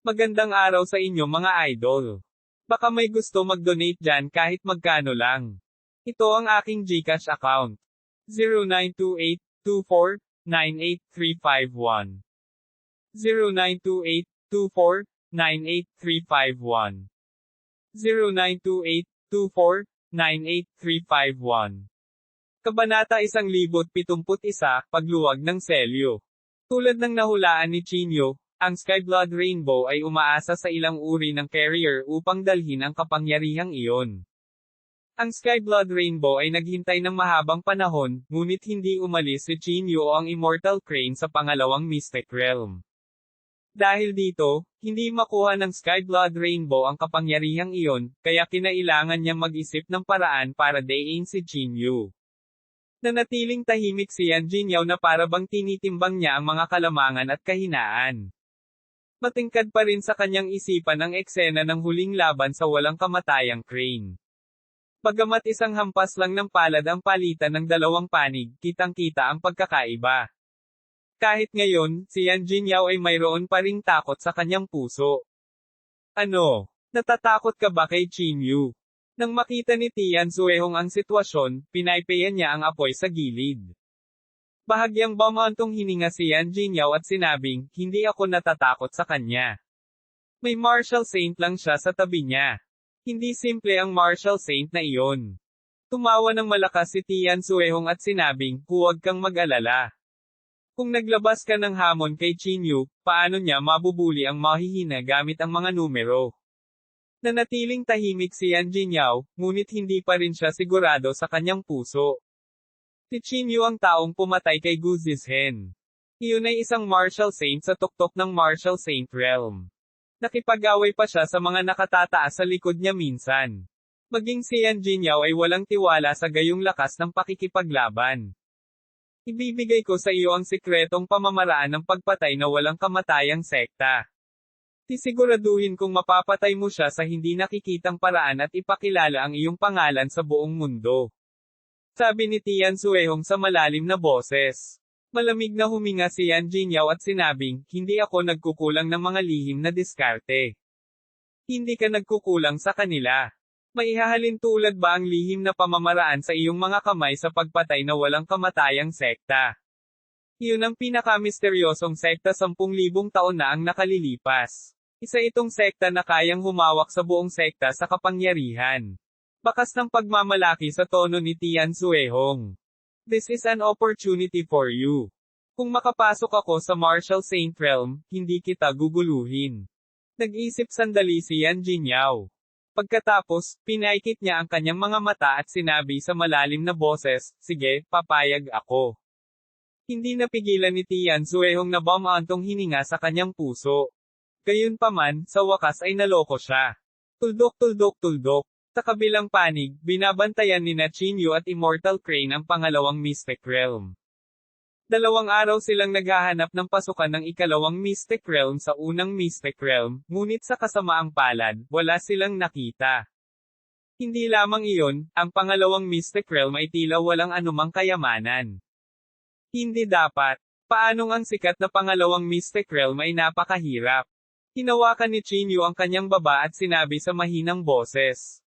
Magandang araw sa inyo mga idol. Baka may gusto mag-donate dyan kahit magkano lang. Ito ang aking GCash account. 0928-24-98351. 0928-24-98351. 0928-24-98351. Kabanata 1071, Pagluwag ng Selyo. Tulad ng nahulaan ni Chinyo, ang Skyblood Rainbow ay umaasa sa ilang uri ng carrier upang dalhin ang kapangyarihang iyon. Ang Skyblood Rainbow ay naghintay ng mahabang panahon, ngunit hindi umalis si Chinyo o ang Immortal Crane sa pangalawang Mystic Realm. Dahil dito, hindi makuha ng Skyblood Rainbow ang kapangyarihang iyon, kaya kinailangan niyang mag-isip ng paraan para dayin si Chinyo. Nanatiling tahimik si Yan Jinyaw na para bang tinitimbang niya ang mga kalamangan at kahinaan. Matingkad pa rin sa kanyang isipan ang eksena ng huling laban sa walang kamatayang Crane. Bagamat isang hampas lang ng palad ang palitan ng dalawang panig, kitang-kita ang pagkakaiba. Kahit ngayon, si Yan Jinyaw ay mayroon pa ring takot sa kanyang puso. Ano? Natatakot ka ba kay Chinyu? Nang makita ni Tian Zuehong ang sitwasyon, pinaypayan niya ang apoy sa gilid. Bahagyang bumantong hininga si Yan Jinyaw at sinabing, hindi ako natatakot sa kanya. May martial saint lang siya sa tabi niya. Hindi simple ang martial saint na iyon. Tumawa ng malakas si Tian Zuehong at sinabing, huwag kang mag-alala. Kung naglabas ka ng hamon kay Chinyu, paano niya mabubuli ang mahihina gamit ang mga numero? Nanatiling tahimik si Yan Jinyaw, ngunit hindi pa rin siya sigurado sa kanyang puso. Si Chinyu ang taong pumatay kay Gu Zizhen. Iyon ay isang martial saint sa tuktok ng martial saint realm. Nakipag-away pa siya sa mga nakatataas sa likod niya minsan. Maging si Yan Jinyaw ay walang tiwala sa gayong lakas ng pakikipaglaban. Ibibigay ko sa iyo ang sikretong pamamaraan ng pagpatay na walang kamatayang sekta. Sisiguraduhin kung mapapatay mo siya sa hindi nakikitang paraan at ipakilala ang iyong pangalan sa buong mundo. Sabi ni Tian Zuehong sa malalim na boses. Malamig na huminga si Yan Jinyaw at sinabing, hindi ako nagkukulang ng mga lihim na diskarte. Hindi ka nagkukulang sa kanila. Maihahalin tulad ba ang lihim na pamamaraan sa iyong mga kamay sa pagpatay na walang kamatayang sekta? Iyon ang pinakamisteryosong sekta 10,000 taon na ang nakalilipas. Isa itong sekta na kayang humawak sa buong sekta sa kapangyarihan. Bakas ng pagmamalaki sa tono ni Tian Zuehong. This is an opportunity for you. Kung makapasok ako sa Martial Saint Realm, hindi kita guguluhin. Nag-isip sandali si Yan Jinyaw. Pagkatapos, pinaikit niya ang kanyang mga mata at sinabi sa malalim na boses, sige, papayag ako. Hindi napigilan ni Tian Zuehong na bumantong hininga sa kanyang puso. Gayunpaman, sa wakas ay naloko siya. Tuldok. Sa kabilang panig, binabantayan ni Chinyu at Immortal Crane ang pangalawang Mystic Realm. 2 araw silang naghahanap ng pasukan ng ikalawang Mystic Realm sa unang Mystic Realm, ngunit sa kasamaang palad, wala silang nakita. Hindi lamang iyon, ang pangalawang Mystic Realm ay tila walang anumang kayamanan. Hindi dapat. Paanong ang sikat na pangalawang Mystic Realm ay napakahirap? Hinawakan ni Chinyu ang kanyang baba at sinabi sa mahinang boses.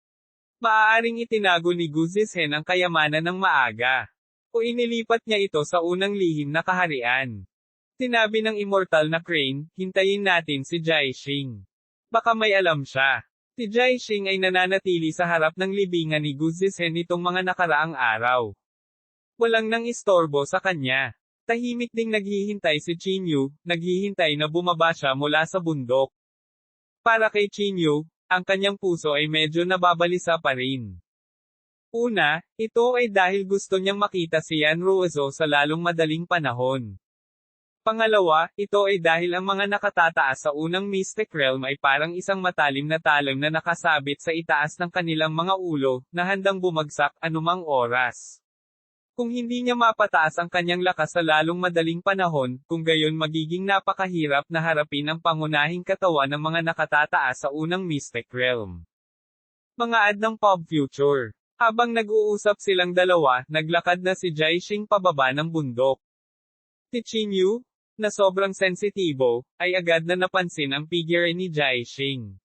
Maaaring itinago ni Gu Zizhen ang kayamanan ng maaga. O inilipat niya ito sa unang lihim na kaharian. Sinabi ng immortal na Crane, hintayin natin si Jiaxing. Baka may alam siya. Si Jiaxing ay nananatili sa harap ng libingan ni Gu Zizhen nitong mga nakaraang araw. Walang nang istorbo sa kanya. Tahimik ding naghihintay si Chinyu, naghihintay na bumaba siya mula sa bundok. Para kay Chinyu, ang kanyang puso ay medyo nababalisa pa rin. Una, ito ay dahil gusto niyang makita si Yan Ruozo sa lalong madaling panahon. Pangalawa, ito ay dahil ang mga nakatataas sa unang Mystic Realm ay parang isang matalim na talim na nakasabit sa itaas ng kanilang mga ulo, na handang bumagsak anumang oras. Kung hindi niya mapataas ang kanyang lakas sa lalong madaling panahon, kung gayon magiging napakahirap na harapin ang pangunahing katawan ng mga nakatataas sa unang Mystic Realm. Mga ad ng Pop Future. Habang nag-uusap silang dalawa, naglakad na si Jiaxing pababa ng bundok. Si Chinyu, na sobrang sensitibo, ay agad na napansin ang figure ni Jaixing.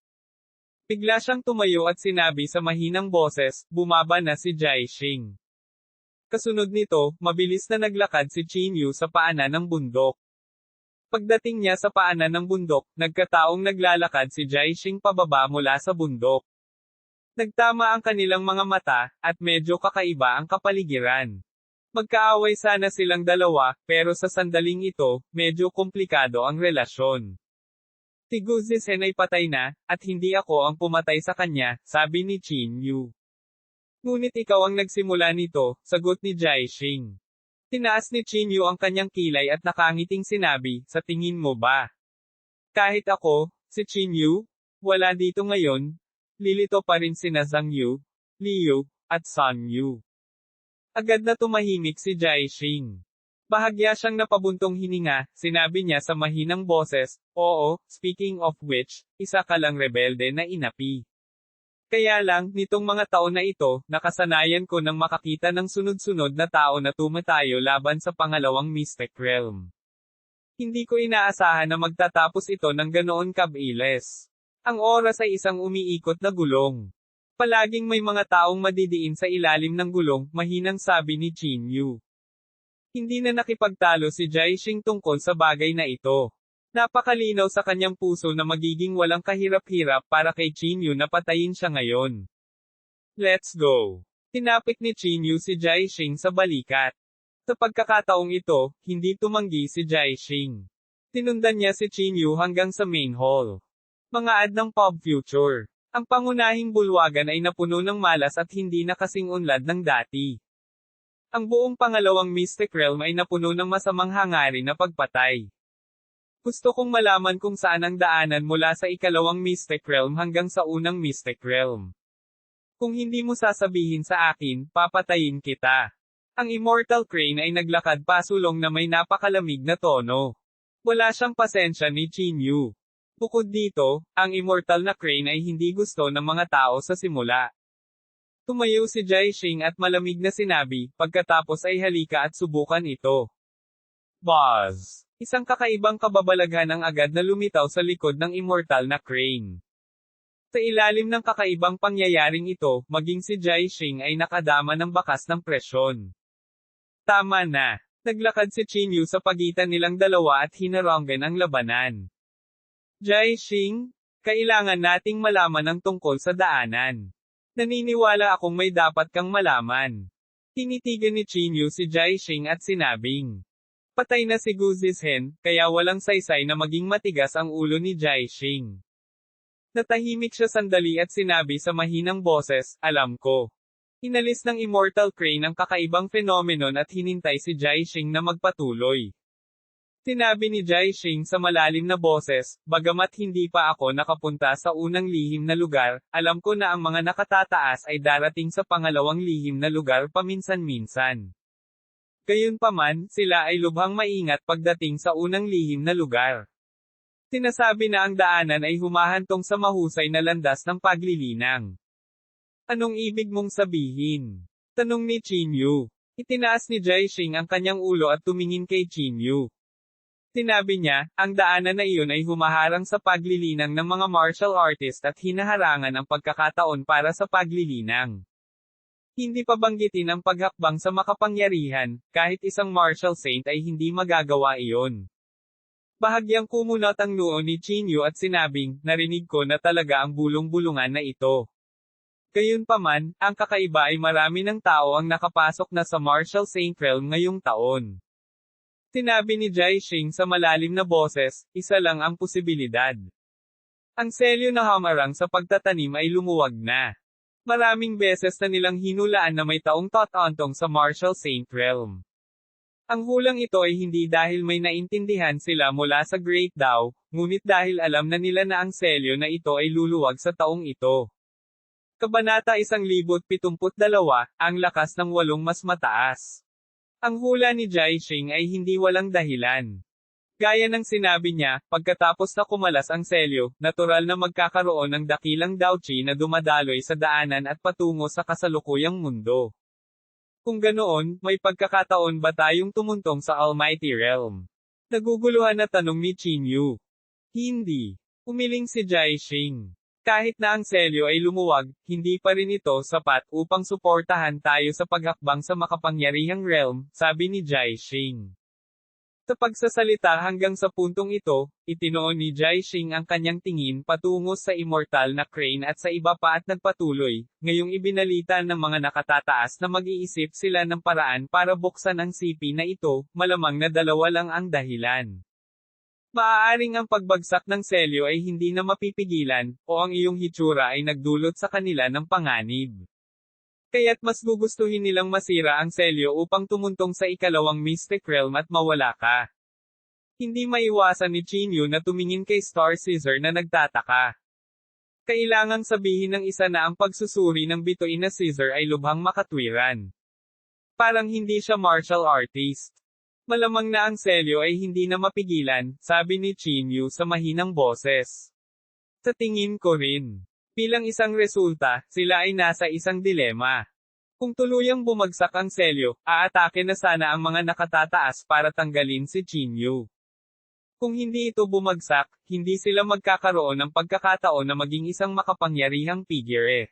Bigla siyang tumayo at sinabi sa mahinang boses, bumaba na si Jaixing. Kasunod nito, mabilis na naglakad si Qinyu sa paanan ng bundok. Pagdating niya sa paanan ng bundok, nagkataong naglalakad si Jaixing pababa mula sa bundok. Nagtama ang kanilang mga mata, at medyo kakaiba ang kapaligiran. Magkaaway sana silang dalawa, pero sa sandaling ito, medyo komplikado ang relasyon. Si Gu Zizhen ay patay na, at hindi ako ang pumatay sa kanya, sabi ni Qinyu. Ngunit ikaw ang nagsimula nito, sagot ni Jaixing. Tinaas ni Qinyu ang kanyang kilay at nakangiting sinabi, sa tingin mo ba? Kahit ako, si Qinyu, wala dito ngayon, lilito pa rin sina Zhang Yu, Liu, at Sun Yu. Agad na tumahimik si Jaixing. Bahagya siyang napabuntong hininga, sinabi niya sa mahinang boses, oo, speaking of which, isa ka lang rebelde na inapi. Kaya lang, nitong mga taon na ito, nakasanayan ko nang makakita ng sunod-sunod na tao na tumatayo laban sa pangalawang Mystic Realm. Hindi ko inaasahan na magtatapos ito ng ganoon kabilis. Ang oras ay isang umiikot na gulong. Palaging may mga taong madidiin sa ilalim ng gulong, mahinang sabi ni Qinyu. Hindi na nakipagtalo si Jaixing tungkol sa bagay na ito. Napakalinaw sa kanyang puso na magiging walang kahirap-hirap para kay Qinyu na patayin siya ngayon. Let's go! Tinapik ni Qinyu si Jaixing sa balikat. Sa pagkakataong ito, hindi tumanggi si Jaixing. Tinundan niya si Qinyu hanggang sa main hall. Mga ad ng Pop Future. Ang pangunahing bulwagan ay napuno ng malas at hindi na kasing unlad ng dati. Ang buong pangalawang Mystic Realm ay napuno ng masamang hangarin na pagpatay. Gusto kong malaman kung saan ang daanan mula sa ikalawang Mystic Realm hanggang sa unang Mystic Realm. Kung hindi mo sasabihin sa akin, papatayin kita. Ang Immortal Crane ay naglakad pasulong na may napakalamig na tono. Wala siyang pasensya ni Qinyu. Bukod dito, ang Immortal na Crane ay hindi gusto ng mga tao sa simula. Tumayo si Jaixing at malamig na sinabi, pagkatapos ay halika at subukan ito. Buzz! Isang kakaibang kababalaghan ang agad na lumitaw sa likod ng Immortal na Crane. Sa ilalim ng kakaibang pangyayaring ito, maging si Jaixing ay nakadama ng bakas ng presyon. Tama na. Naglakad si Qinyu sa pagitan nilang dalawa at hinaranggan ang labanan. Jaixing, kailangan nating malaman ang tungkol sa daanan. Naniniwala akong may dapat kang malaman. Tinitigan ni Qinyu si Jaixing at sinabing, patay na si Gu Zizhen, kaya walang saysay na maging matigas ang ulo ni Jaixing. Natahimik siya sandali at sinabi sa mahinang boses, alam ko. Inalis ng Immortal Crane ang kakaibang phenomenon at hinintay si Jaixing na magpatuloy. Sinabi ni Jaixing sa malalim na boses, bagamat hindi pa ako nakapunta sa unang lihim na lugar, alam ko na ang mga nakatataas ay darating sa pangalawang lihim na lugar paminsan-minsan. Gayunpaman, sila ay lubhang maingat pagdating sa unang lihim na lugar. Sinasabi na ang daanan ay humahantong sa mahusay na landas ng paglilinang. Anong ibig mong sabihin? Tanong ni Qinyu. Itinaas ni Jaixing ang kanyang ulo at tumingin kay Qinyu. Sinabi niya, ang daanan na iyon ay humaharang sa paglilinang ng mga martial artist at hinaharangan ang pagkakataon para sa paglilinang. Hindi pa banggitin ang paghakbang sa makapangyarihan, kahit isang martial saint ay hindi magagawa iyon. Bahagyang kumunot ang noo ni Qinyu at sinabing, narinig ko na talaga ang bulong-bulungan na ito. Gayunpaman, ang kakaiba ay marami ng tao ang nakapasok na sa Martial Saint Realm ngayong taon. Sinabi ni Jaixing sa malalim na boses, isa lang ang posibilidad. Ang selyo na hamarang sa pagtatanim ay lumuwag na. Maraming beses na nilang hinulaan na may taong totoontong sa Martial Saint Realm. Ang hulang ito ay hindi dahil may naintindihan sila mula sa Great Dao, ngunit dahil alam na nila na ang selyo na ito ay luluwag sa taong ito. Kabanata 1072, ang lakas ng 8 mas mataas. Ang hula ni Jaixing ay hindi walang dahilan. Gaya ng sinabi niya, pagkatapos na kumalas ang selyo, natural na magkakaroon ng dakilang Daochi na dumadaloy sa daanan at patungo sa kasalukuyang mundo. Kung ganoon, may pagkakataon ba tayong tumuntong sa Almighty Realm? Naguguluhan na tanong ni Chinyu. Hindi. Umiling si Jaishing. Kahit na ang selyo ay lumuwag, hindi pa rin ito sapat upang suportahan tayo sa paghakbang sa makapangyarihang realm, sabi ni Jaishing. Sa pagsasalita hanggang sa puntong ito, itinoon ni Jaishing ang kanyang tingin patungo sa immortal na Crane at sa iba pa at nagpatuloy, ngayong ibinalita ng mga nakatataas na mag-iisip sila ng paraan para buksan ang sipi na ito, malamang na dalawa lang ang dahilan. Maaaring ang pagbagsak ng selyo ay hindi na mapipigilan, o ang iyong hitsura ay nagdulot sa kanila ng panganib. Kaya't mas gugustuhin nilang masira ang selyo upang tumuntong sa ikalawang Mystic Realm at mawala ka. Hindi maiwasan ni Chinyu na tumingin kay Star Caesar na nagtataka. Kailangang sabihin ng isa na ang pagsusuri ng bituin na Caesar ay lubhang makatwiran. Parang hindi siya martial artist. Malamang na ang selyo ay hindi na mapigilan, sabi ni Chinyu sa mahinang boses. Sa tingin ko rin. Bilang isang resulta, sila ay nasa isang dilema. Kung tuluyang bumagsak ang selyo, aatake na sana ang mga nakatataas para tanggalin si Chinyu. Kung hindi ito bumagsak, hindi sila magkakaroon ng pagkakataon na maging isang makapangyarihang figure.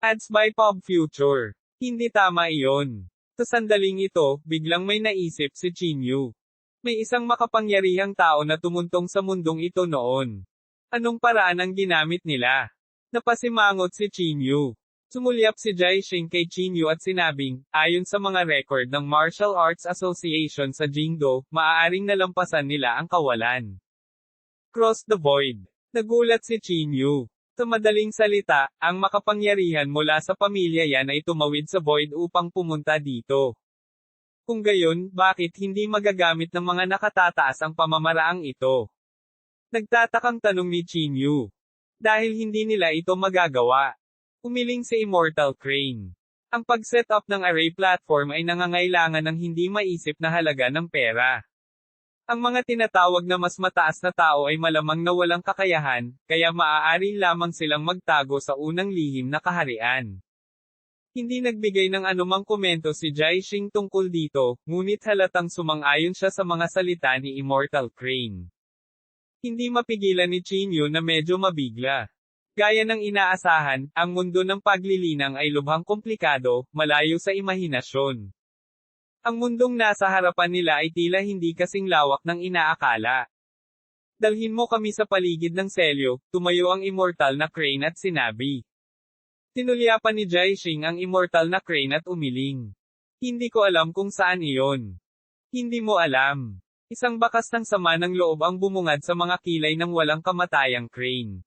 Ads by Pop Future. Hindi tama iyon. Sa sandaling ito, biglang may naisip si Chinyu. May isang makapangyarihang tao na tumuntong sa mundong ito noon. Anong paraan ang ginamit nila? Napasimangot si Chinyu. Sumulyap si Jaishing kay Chinyu at sinabing, ayon sa mga record ng Martial Arts Association sa Jingdo, maaaring nalampasan nila ang kawalan. Cross the Void. Nagulat si Chinyu. Sa madaling salita, ang makapangyarihan mula sa pamilya yan ay tumawid sa void upang pumunta dito. Kung gayon, bakit hindi magagamit ng mga nakatataas ang pamamaraang ito? Nagtatakang tanong ni Chinyu. Dahil hindi nila ito magagawa. Umiling si Immortal Crane. Ang pag-set up ng array platform ay nangangailangan ng hindi maisip na halaga ng pera. Ang mga tinatawag na mas mataas na tao ay malamang na walang kakayahan, kaya maaari lamang silang magtago sa unang lihim na kaharian. Hindi nagbigay ng anumang komento si Jaishing tungkol dito, ngunit halatang sumang-ayon siya sa mga salita ni Immortal Crane. Hindi mapigilan ni Chinyu na medyo mabigla. Gaya ng inaasahan, ang mundo ng paglilinang ay lubhang komplikado, malayo sa imahinasyon. Ang mundong nasa harapan nila ay tila hindi kasing lawak ng inaakala. Dalhin mo kami sa paligid ng selyo, tumayo ang immortal na Crane at sinabi. Tinulyapan ni Jaishing ang immortal na Crane at umiling. Hindi ko alam kung saan iyon. Hindi mo alam. Isang bakas ng sama ng loob ang bumungad sa mga kilay ng walang kamatayang Crane.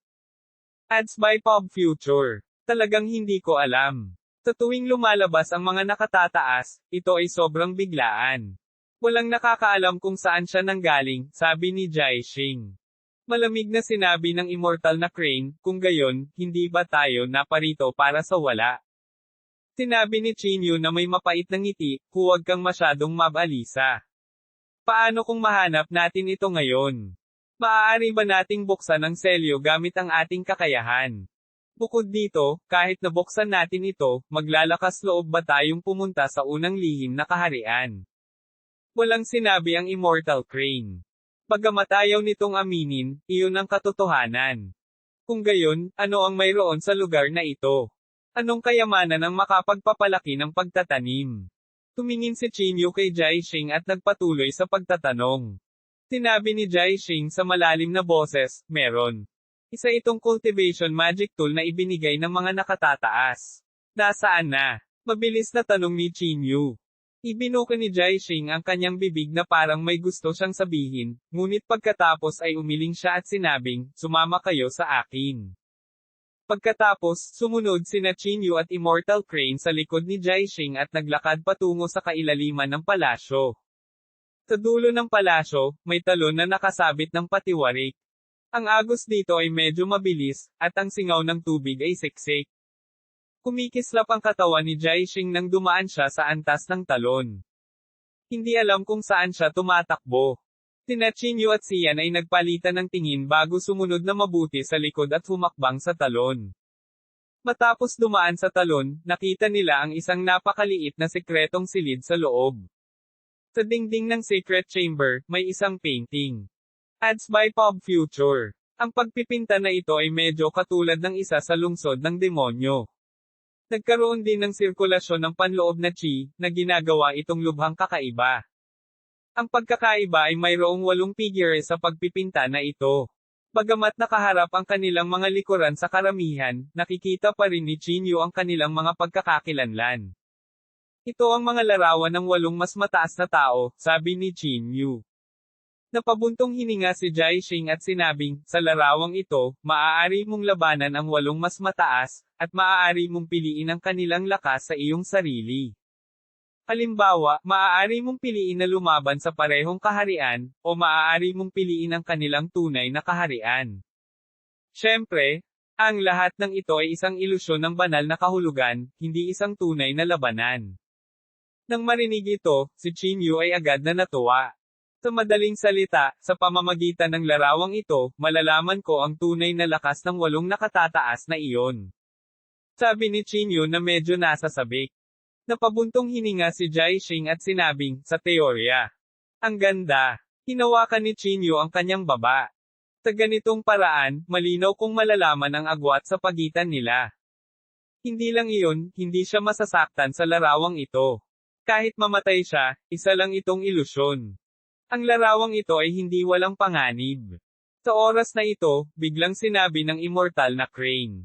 Ads by Pop Future. Talagang hindi ko alam. Sa tuwing lumalabas ang mga nakatataas, ito ay sobrang biglaan. Walang nakakaalam kung saan siya nanggaling, sabi ni Jaishing. Malamig na sinabi ng immortal na Crane, kung gayon, hindi ba tayo naparito para sa wala? Sinabi ni Chinyu na may mapait na ngiti, huwag kang masyadong mabalisa. Paano kung mahanap natin ito ngayon? Maaari ba nating buksan ang selyo gamit ang ating kakayahan? Bukod dito, kahit nabuksan natin ito, maglalakas loob ba tayong pumunta sa unang lihim na kaharian? Walang sinabi ang Immortal Crane. Bagamat ayaw nitong aminin, iyon ang katotohanan. Kung gayon, ano ang mayroon sa lugar na ito? Anong kayamanan ang makapagpapalaki ng pagtatanim? Tumingin si Chinyu kay Jaishing at nagpatuloy sa pagtatanong. Sinabi ni Jaishing sa malalim na boses, meron. Isa itong cultivation magic tool na ibinigay ng mga nakatataas. Nasaan na? Mabilis na tanong ni Chinyu. Ibinuka ni Jaishing ang kanyang bibig na parang may gusto siyang sabihin, ngunit pagkatapos ay umiling siya at sinabing, sumama kayo sa akin. Pagkatapos, sumunod sina Chinyu at Immortal Crane sa likod ni Jaishing at naglakad patungo sa kailaliman ng palasyo. Sa dulo ng palasyo, may talon na nakasabit ng patiwarik. Ang agos dito ay medyo mabilis, at ang singaw ng tubig ay siksik. Kumikislap ang katawan ni Jaishing nang dumaan siya sa antas ng talon. Hindi alam kung saan siya tumatakbo. Sina Chinyu at Sian ay nagpalitan ng tingin bago sumunod na mabuti sa likod at humakbang sa talon. Matapos dumaan sa talon, nakita nila ang isang napakaliit na sekretong silid sa loob. Sa dingding ng Secret Chamber, may isang painting. Ads by Pop Future. Ang pagpipinta na ito ay medyo katulad ng isa sa lungsod ng demonyo. Nagkaroon din ng sirkulasyon ng panloob na chi, na ginagawa itong lubhang kakaiba. Ang pagkakaiba ay mayroong 8 figure sa pagpipinta na ito. Bagamat nakaharap ang kanilang mga likuran sa karamihan, nakikita pa rin ni Chinyu ang kanilang mga pagkakakilanlan. Ito ang mga larawan ng 8 mas mataas na tao, sabi ni Chinyu. Napabuntong hininga si Jaishing at sinabing, sa larawang ito, maaari mong labanan ang 8 mas mataas, at maaari mong piliin ang kanilang lakas sa iyong sarili. Halimbawa, maaari mong piliin na lumaban sa parehong kaharian, o maaari mong piliin ang kanilang tunay na kaharian. Siyempre, ang lahat ng ito ay isang ilusyon ng banal na kahulugan, hindi isang tunay na labanan. Nang marinig ito, si Chinyu ay agad na natuwa. Sa madaling salita, sa pamamagitan ng larawang ito, malalaman ko ang tunay na lakas ng 8 nakatataas na iyon. Sabi ni Chinyu na medyo nasasabik. Napabuntong hininga si Jaishing at sinabing, sa teorya. Ang ganda. Hinawakan ni Chinyu ang kanyang baba. Sa ganitong paraan, malinaw kong malalaman ang agwat sa pagitan nila. Hindi lang iyon, hindi siya masasaktan sa larawang ito. Kahit mamatay siya, isa lang itong ilusyon. Ang larawang ito ay hindi walang panganib. Sa oras na ito, biglang sinabi ng immortal na Crane.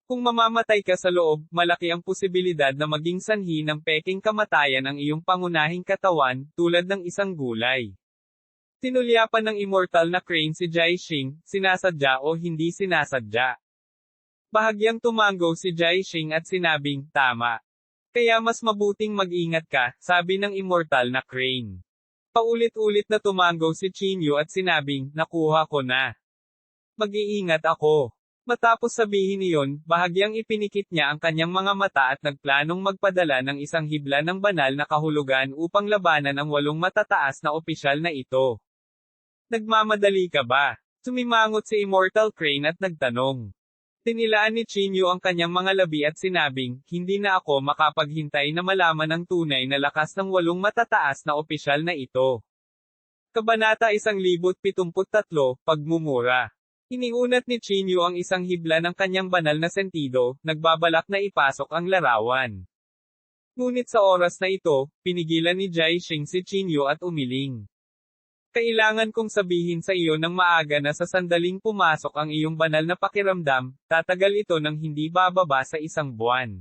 Kung mamamatay ka sa loob, malaki ang posibilidad na maging sanhi ng peking kamatayan ang iyong pangunahing katawan, tulad ng isang gulay. Tinulyapan ng immortal na Crane si Jaishing, sinasadya o hindi sinasadya. Bahagyang tumango si Jaishing at sinabing, tama. Kaya mas mabuting mag-ingat ka, sabi ng immortal na Crane. Paulit-ulit na tumango si Chinyu at sinabing, nakuha ko na. Mag-iingat ako. Matapos sabihin iyon, bahagyang ipinikit niya ang kanyang mga mata at nagplanong magpadala ng isang hibla ng banal na kahulugan upang labanan ang 8 matataas na opisyal na ito. Nagmamadali ka ba? Sumimangot si Immortal Crane at nagtanong. Tinilaan ni Chinyu ang kanyang mga labi at sinabing, hindi na ako makapaghintay na malaman ang tunay na lakas ng 8 matataas na opisyal na ito. Kabanata 1073, Pagmumura. Iniunat ni Chinyu ang isang hibla ng kanyang banal na sentido, nagbabalak na ipasok ang larawan. Ngunit sa oras na ito, pinigilan ni Jaishing si Chinyu at umiling. Kailangan kong sabihin sa iyo ng maaga na sa sandaling pumasok ang iyong banal na pakiramdam, tatagal ito ng hindi bababa sa 1 buwan.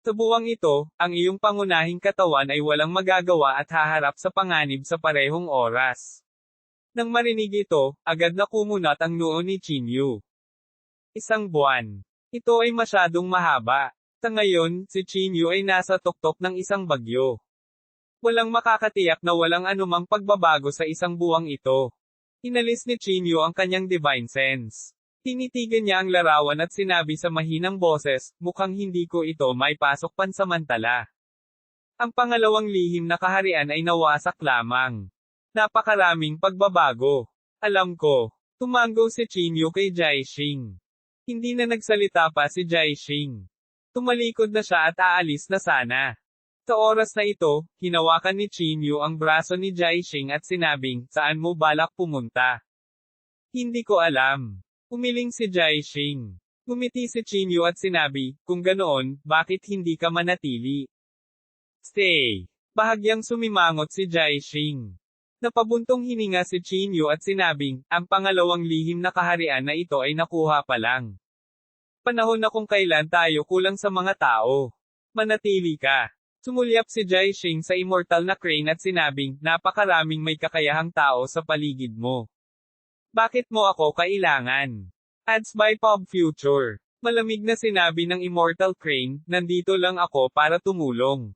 Sa buwang ito, ang iyong pangunahing katawan ay walang magagawa at haharap sa panganib sa parehong oras. Nang marinig ito, agad na kumunat ang noo ni Chinyu. 1 buwan. Ito ay masyadong mahaba. Sa ngayon, si Chinyu ay nasa tuktok ng isang bagyo. Walang makakatiyak na walang anumang pagbabago sa 1 buwang ito. Inalis ni Chinyu ang kanyang divine sense. Tinitigan niya ang larawan at sinabi sa mahinang boses, mukhang hindi ko ito may pasok pansamantala. Ang pangalawang lihim na kaharian ay nawasak lamang. Napakaraming pagbabago. Alam ko. Tumango si Chinyu kay Jaishing. Hindi na nagsalita pa si Jaishing. Tumalikod na siya at aalis na sana. Sa oras na ito, hinawakan ni Chinyu ang braso ni Jaishing at sinabing, saan mo balak pumunta? Hindi ko alam. Umiling si Jaishing. Ngumiti si Chinyu at sinabi, kung ganoon, bakit hindi ka manatili? Stay. Bahagyang sumimangot si Jaishing. Napabuntong hininga si Chinyu at sinabing, ang pangalawang lihim na kaharian na ito ay nakuha pa lang. Panahon na kung kailan tayo kulang sa mga tao. Manatili ka. Sumulyap si Jaishing sa immortal na Crane at sinabing, napakaraming may kakayahang tao sa paligid mo. Bakit mo ako kailangan? Ads by Pop Future. Malamig na sinabi ng immortal Crane, nandito lang ako para tumulong.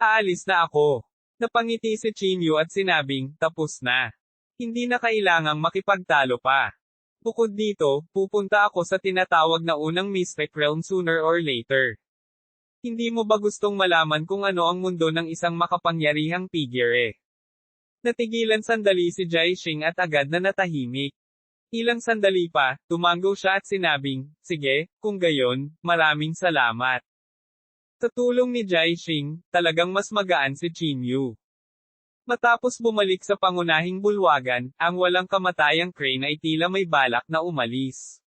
Aalis na ako. Napangiti si Chinyu at sinabing, tapos na. Hindi na kailangang makipagtalo pa. Bukod dito, pupunta ako sa tinatawag na unang Mystic Realm sooner or later. Hindi mo ba gustong malaman kung ano ang mundo ng isang makapangyarihang figure? Natigilan sandali si Jaishing at agad na natahimik. Ilang sandali pa, tumango siya at sinabing, sige, kung gayon, maraming salamat. Sa tulong ni Jaishing, talagang mas magaan si Chinyu. Matapos bumalik sa pangunahing bulwagan, ang walang kamatayang crane ay tila may balak na umalis.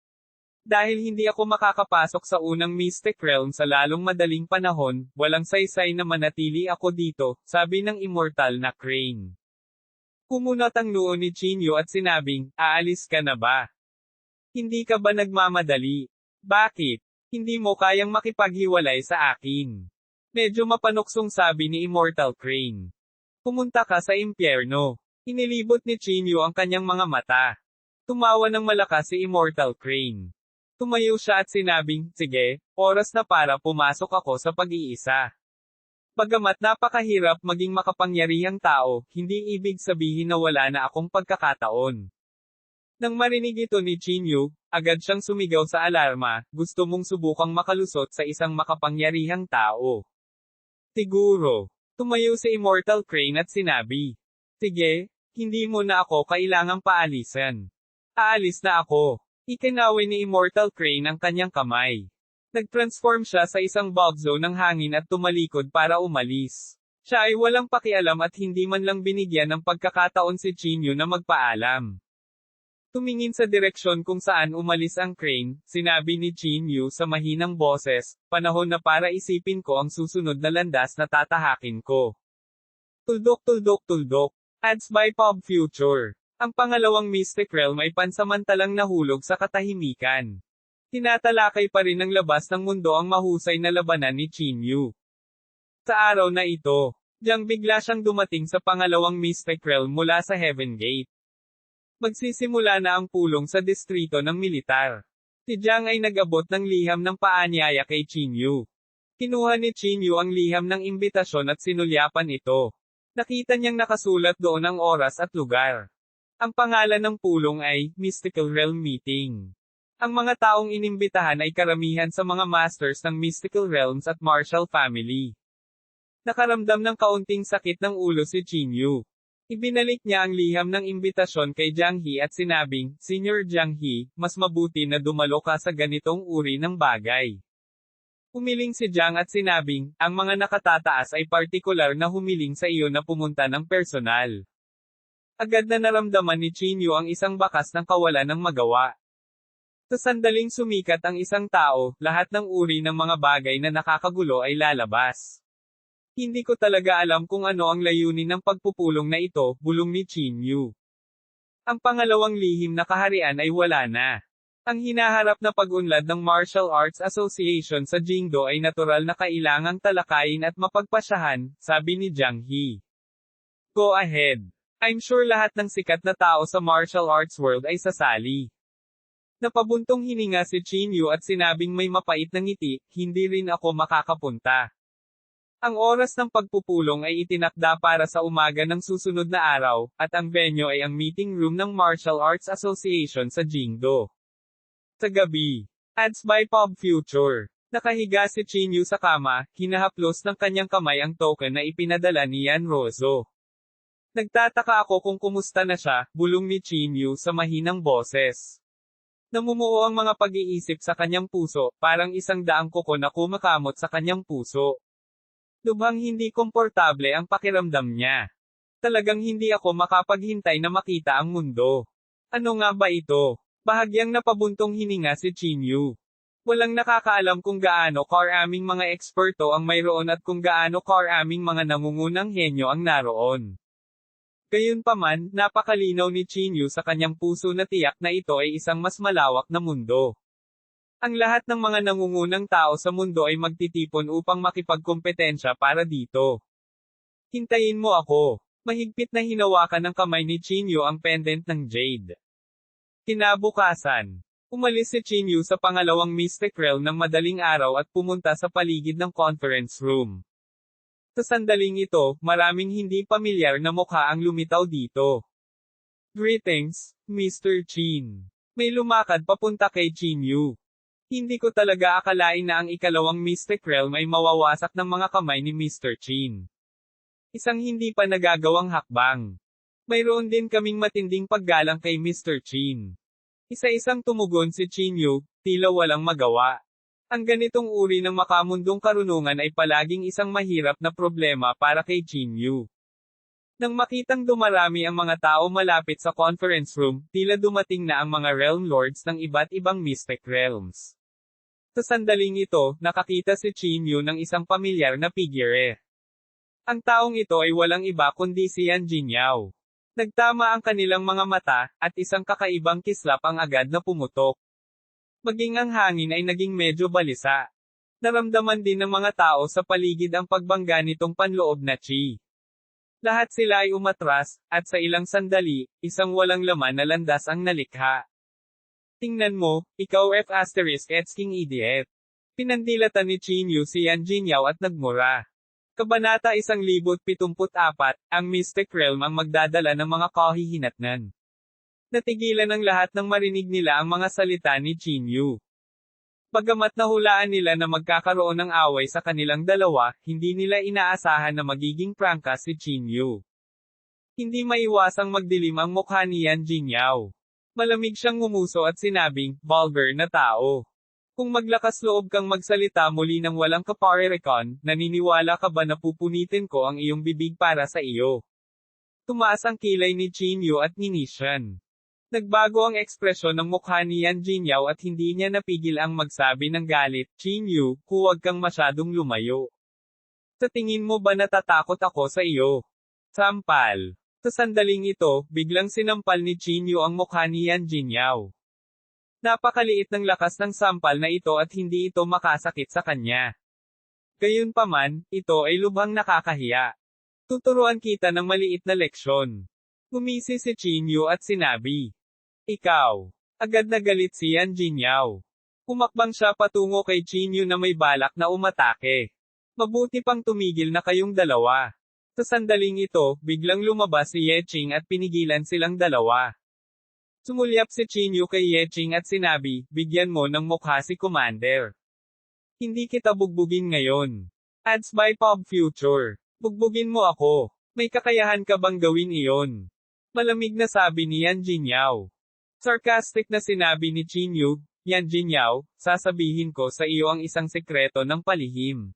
Dahil hindi ako makakapasok sa unang Mystic Realm sa lalong madaling panahon, walang saysay na manatili ako dito, sabi ng immortal na crane. Kumunot ang noo ni Chinyo at sinabing, aalis ka na ba? Hindi ka ba nagmamadali? Bakit? Hindi mo kayang makipaghiwalay sa akin? Medyo mapanuksong sabi ni Immortal Crane. Pumunta ka sa impyerno. Inilibot ni Chinyo ang kanyang mga mata. Tumawa ng malakas si Immortal Crane. Tumayo siya at sinabing, sige, oras na para pumasok ako sa pag-iisa. Bagamat napakahirap maging makapangyarihang tao, hindi ibig sabihin na wala na akong pagkakataon. Nang marinig ito ni Chinyo, agad siyang sumigaw sa alarma, gusto mong subukang makalusot sa isang makapangyarihang tao. Siguro. Tumayo si Immortal Crane at sinabi, sige, hindi mo na ako kailangang paalisan. Aalis na ako. Ikinaway ni Immortal Crane ang kanyang kamay. Nag-transform siya sa isang bugzo ng hangin at tumalikod para umalis. Siya ay walang pakialam at hindi man lang binigyan ng pagkakataon si Chinyo na magpaalam. Tumingin sa direksyon kung saan umalis ang crane, sinabi ni Chinyo sa mahinang boses, panahon na para isipin ko ang susunod na landas na tatahakin ko. Tuldok tuldok tuldok. Ads by Pop Future. Ang pangalawang Mystic Realm ay pansamantalang nahulog sa katahimikan. Tinatalakay pa rin ng labas ng mundo ang mahusay na labanan ni Chinyo. Sa araw na ito, diyang bigla siyang dumating sa pangalawang Mystic Realm mula sa Heaven Gate. Magsisimula na ang pulong sa distrito ng militar. Si Jiang ay nag-abot ng liham ng paanyaya kay Chinyo. Kinuha ni Chinyo ang liham ng imbitasyon at sinulyapan ito. Nakita niyang nakasulat doon ang oras at lugar. Ang pangalan ng pulong ay Mystical Realm Meeting. Ang mga taong inimbitahan ay karamihan sa mga masters ng Mystical Realms at Martial Family. Nakaramdam ng kaunting sakit ng ulo si Chinyo. Ibinalik niya ang liham ng imbitasyon kay Jiang He at sinabing, Senior Jiang He, mas mabuti na dumalo ka sa ganitong uri ng bagay. Humiling si Jiang at sinabing, ang mga nakatataas ay partikular na humiling sa iyo na pumunta ng personal. Agad na naramdaman ni Chinyo ang isang bakas ng kawalan ng magawa. Sa sandaling sumikat ang isang tao, lahat ng uri ng mga bagay na nakakagulo ay lalabas. Hindi ko talaga alam kung ano ang layunin ng pagpupulong na ito, bulong ni Chinyo. Ang pangalawang lihim na kaharian ay wala na. Ang hinaharap na pag-unlad ng Martial Arts Association sa Jingdo ay natural na kailangang talakayin at mapagpasyahan, sabi ni Jiang He. Go ahead. I'm sure lahat ng sikat na tao sa martial arts world ay sasali. Napabuntong hininga si Chinyo at sinabing may mapait na ngiti, hindi rin ako makakapunta. Ang oras ng pagpupulong ay itinakda para sa umaga ng susunod na araw, at ang venue ay ang meeting room ng Martial Arts Association sa Jingdo. Sa gabi, ads by Pop Future. Nakahiga si Chinyo sa kama, hinahaplos ng kanyang kamay ang token na ipinadala ni Yan Rozo. Nagtataka ako kung kumusta na siya, bulong ni Chinyo sa mahinang boses. Namumuo ang mga pag-iisip sa kanyang puso, parang isang daang kuko na kumakamot sa kanyang puso. Lubhang hindi komportable ang pakiramdam niya. Talagang hindi ako makapaghintay na makita ang mundo. Ano nga ba ito? Bahagyang napabuntong hininga si Chinyo. Walang nakakaalam kung gaano karaming mga eksperto ang mayroon at kung gaano karaming mga nangungunang henyo ang naroon. Gayunpaman, napakalinaw ni Chinyo sa kanyang puso na tiyak na ito ay isang mas malawak na mundo. Ang lahat ng mga nangungunang tao sa mundo ay magtitipon upang makipagkompetensya para dito. Hintayin mo ako. Mahigpit na hinawakan ng kamay ni Chinyo ang pendant ng jade. Kinabukasan, umalis si Chinyo sa pangalawang Mystic Realm ng madaling araw at pumunta sa paligid ng conference room. Sa sandaling ito, maraming hindi pamilyar na mukha ang lumitaw dito. Greetings, Mr. Chin. May lumakad papunta kay Chinyo. Hindi ko talaga akalain na ang ikalawang Mystic Realm ay mawawasak ng mga kamay ni Mr. Chin. Isang hindi pa nagagawang hakbang. Mayroon din kaming matinding paggalang kay Mr. Chin. Isa-isang tumugon si Chinyo, tila walang magawa. Ang ganitong uri ng makamundong karunungan ay palaging isang mahirap na problema para kay Chinyo. Nang makitang dumarami ang mga tao malapit sa conference room, tila dumating na ang mga realm lords ng iba't ibang mystic realms. Sa sandaling ito, nakakita si Qin Yu ng isang pamilyar na figure. Ang taong ito ay walang iba kundi si Yan Jingyao. Nagtama ang kanilang mga mata, at isang kakaibang kislap ang agad na pumutok. Maging ang hangin ay naging medyo balisa. Naramdaman din ng mga tao sa paligid ang pagbangga nitong panloob na chi. Lahat sila ay umatras, at sa ilang sandali, isang walang laman na landas ang nalikha. Tingnan mo, ikaw F***king idiot. Pinandilatan ni Qin Yu si Yan Jingyao at nagmura. Kabanata 1074, ang Mystic Realm ang magdadala ng mga kahihinatnan. Natigilan ang lahat nang marinig nila ang mga salita ni Qin Yu. Bagamat nahulaan nila na magkakaroon ng away sa kanilang dalawa, hindi nila inaasahan na magiging prangka si Qin Yu. Hindi maiwasang magdilim ang mukha ni Yan Jingyao. Malamig siyang ngumuso at sinabing, vulgar na tao. Kung maglakas loob kang magsalita muli ng walang kaparerekon, naniniwala ka ba na pupunitin ko ang iyong bibig para sa iyo? Tumaas ang kilay ni Qin Yu at nginisyan. Nagbago ang ekspresyon ng mukha ni Yan Jingyao at hindi niya napigil ang magsabi ng galit, Qin Yu, huwag kang masyadong lumayo. Sa tingin mo ba natatakot ako sa iyo? Sampal. Sa sandaling ito, biglang sinampal ni Qin Yu ang mukha ni Yan Jingyao. Napakaliit ng lakas ng sampal na ito at hindi ito makasakit sa kanya. Gayunpaman, ito ay lubhang nakakahiya. Tuturuan kita ng maliit na leksyon. Gumisi si Qin Yu at sinabi. Ikaw. Agad na galit si Yan Jingyao. Umakbang siya patungo kay Qin Yu na may balak na umatake. Mabuti pang tumigil na kayong dalawa. Sa sandaling ito, biglang lumabas si Ye Qing at pinigilan silang dalawa. Sumulyap si Qin Yu kay Ye Qing at sinabi, bigyan mo ng mukha si Commander. Hindi kita bugbugin ngayon. Ads by Pop Future. Bugbugin mo ako. May kakayahan ka bang gawin iyon? Malamig na sabi ni Yan Jingyao. Sarcastic na sinabi ni Qin Yu, Yan Jingyao, sasabihin ko sa iyo ang isang sekreto ng palihim.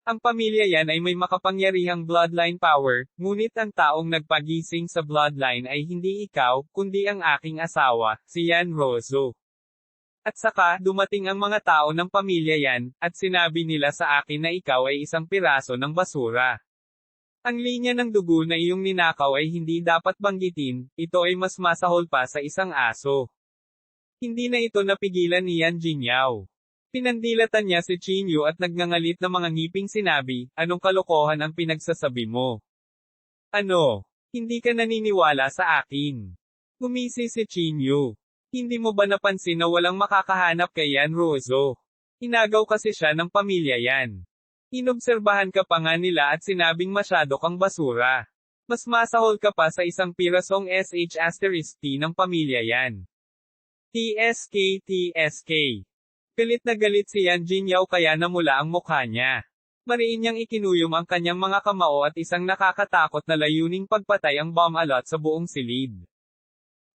Ang pamilya Yan ay may makapangyarihang bloodline power, ngunit ang taong nagpagising sa bloodline ay hindi ikaw, kundi ang aking asawa, si Yan Rozo. At saka, dumating ang mga tao ng pamilya Yan, at sinabi nila sa akin na ikaw ay isang piraso ng basura. Ang linya ng dugo na iyong ninakaw ay hindi dapat banggitin, ito ay mas masahol pa sa isang aso. Hindi na ito napigilan ni Yan Jingyao. Pinandilatan niya si Qin Yu at nagngangalit na mga ngiping sinabi, anong kalokohan ang pinagsasabi mo? Ano? Hindi ka naniniwala sa akin? Gumisi si Qin Yu. Hindi mo ba napansin na walang makakahanap kay Yan Rozo? Inagaw kasi siya ng pamilya Yan. Inobserbahan ka pa nga nila at sinabing masyado kang basura. Mas masahol ka pa sa isang pirasong SH*T ng pamilya Yan. TSK. Galit na galit si Yan Jingyao kaya namula ang mukha niya. Mariin niyang ikinuyom ang kanyang mga kamao at isang nakakatakot na layuning pagpatay ang bomb alot sa buong silid.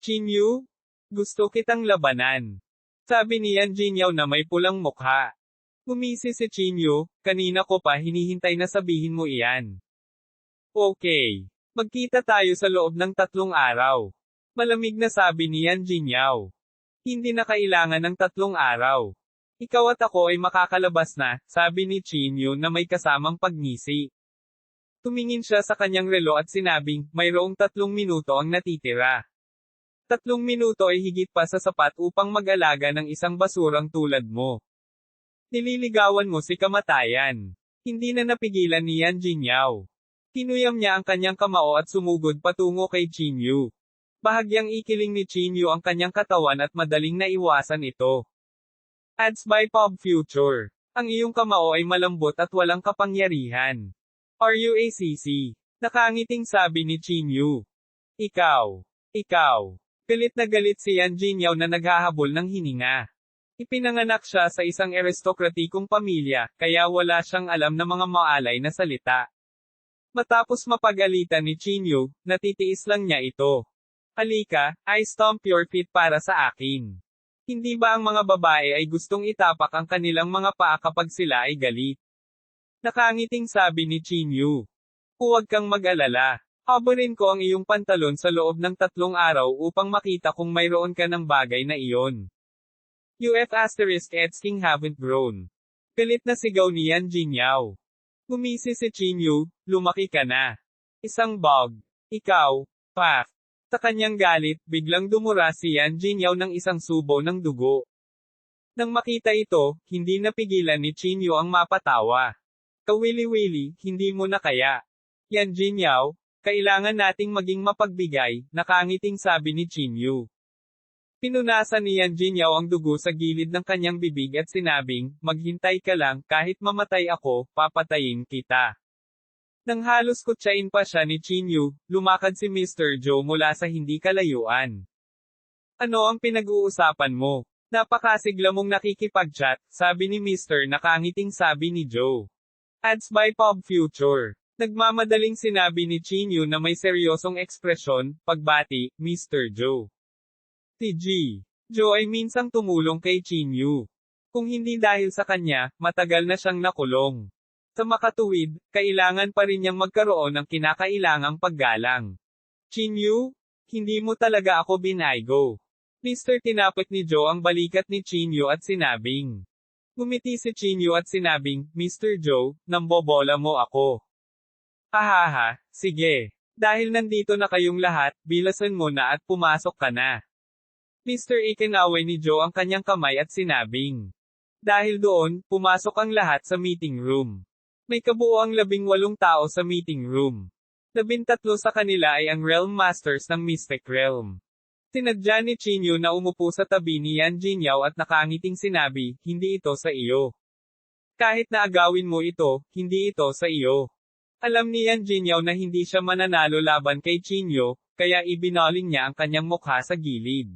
Qin Yu? Gusto kitang labanan. Sabi ni Yan Jingyao na may pulang mukha. Gumisi si Qin Yu, kanina ko pa hinihintay na sabihin mo iyan. Okay. Magkita tayo sa loob ng 3 araw. Malamig na sabi ni Yan Jingyao. Hindi na kailangan ng 3 araw. Ikaw at ako ay makakalabas na, sabi ni Qin Yu na may kasamang pagngisi. Tumingin siya sa kanyang relo at sinabing, mayroong 3 minuto ang natitira. 3 minuto ay higit pa sa sapat upang mag-alaga ng isang basurang tulad mo. Nililigawan mo si kamatayan. Hindi na napigilan ni Yan Jingyao. Kinuyam niya ang kanyang kamao at sumugod patungo kay Qin Yu. Bahagyang ikiling ni Qin Yu ang kanyang katawan at madaling naiwasan ito. Ads by Pop Future. Ang iyong kamao ay malambot at walang kapangyarihan. RUACC. Nakangiting sabi ni Qin Yu. Ikaw. Galit na galit si Yan Jingyao na naghahabol ng hininga. Ipinanganak siya sa isang aristokratikong pamilya, kaya wala siyang alam na mga maalay na salita. Matapos mapagalitan ni Qin Yu, natitiis lang niya ito. Halika, I stomp your feet para sa akin. Hindi ba ang mga babae ay gustong itapak ang kanilang mga paa kapag sila ay galit? Nakangiting sabi ni Qin Yu. Huwag kang mag-alala. Haburin ko ang iyong pantalon sa loob ng 3 araw upang makita kung mayroon ka ng bagay na iyon. UF asterisk King haven't grown. Galit na sigaw ni Yan Jingyao. Gumisi si Chinyu, lumaki ka na. Isang bug. Ikaw, pa. Sa kanyang galit, biglang dumura si Yan Jingyao ng isang subo ng dugo. Nang makita ito, hindi napigilan ni Chinyu ang mapatawa. Kawili-wili, hindi mo na kaya. Yan Jingyao, kailangan nating maging mapagbigay, nakangiting sabi ni Chinyu. Pinunasan ni Yan Jingyao ang dugo sa gilid ng kanyang bibig at sinabing, maghintay ka lang, kahit mamatay ako, papatayin kita. Nang halos kutsain pa siya ni Chinyu, lumakad si Mr. Joe mula sa hindi kalayuan. Ano ang pinag-uusapan mo? Napakasigla mong nakikipag-chat, sabi ni Mr. Nakangiting sabi ni Joe. Ads by Pop Future. Nagmamadaling sinabi ni Chinyu na may seryosong ekspresyon, pagbati, Mr. Joe. Si G. Joe ay minsang tumulong kay Chinyu. Kung hindi dahil sa kanya, matagal na siyang nakulong. Sa makatuwid, kailangan pa rin niyang magkaroon ng kinakailangang paggalang. Chinyu, hindi mo talaga ako binaygo. Mr. Tinapot ni Joe ang balikat ni Chinyu at sinabing. Gumiti si Chinyu at sinabing, Mr. Joe, nambobola mo ako. Hahaha, sige. Dahil nandito na kayong lahat, bilasan mo na at pumasok ka na. Mr. Ikinaway ni Joe ang kanyang kamay at sinabing. Dahil doon, pumasok ang lahat sa meeting room. May kabuuang 18 tao sa meeting room. 13 sa kanila ay ang Realm Masters ng Mystic Realm. Sinadya ni Chinyu na umupo sa tabi ni Yan Jingyao at nakangiting sinabi, hindi ito sa iyo. Kahit na agawin mo ito, hindi ito sa iyo. Alam ni Yan Jingyao na hindi siya mananalo laban kay Chinyu, kaya ibinaling niya ang kanyang mukha sa gilid.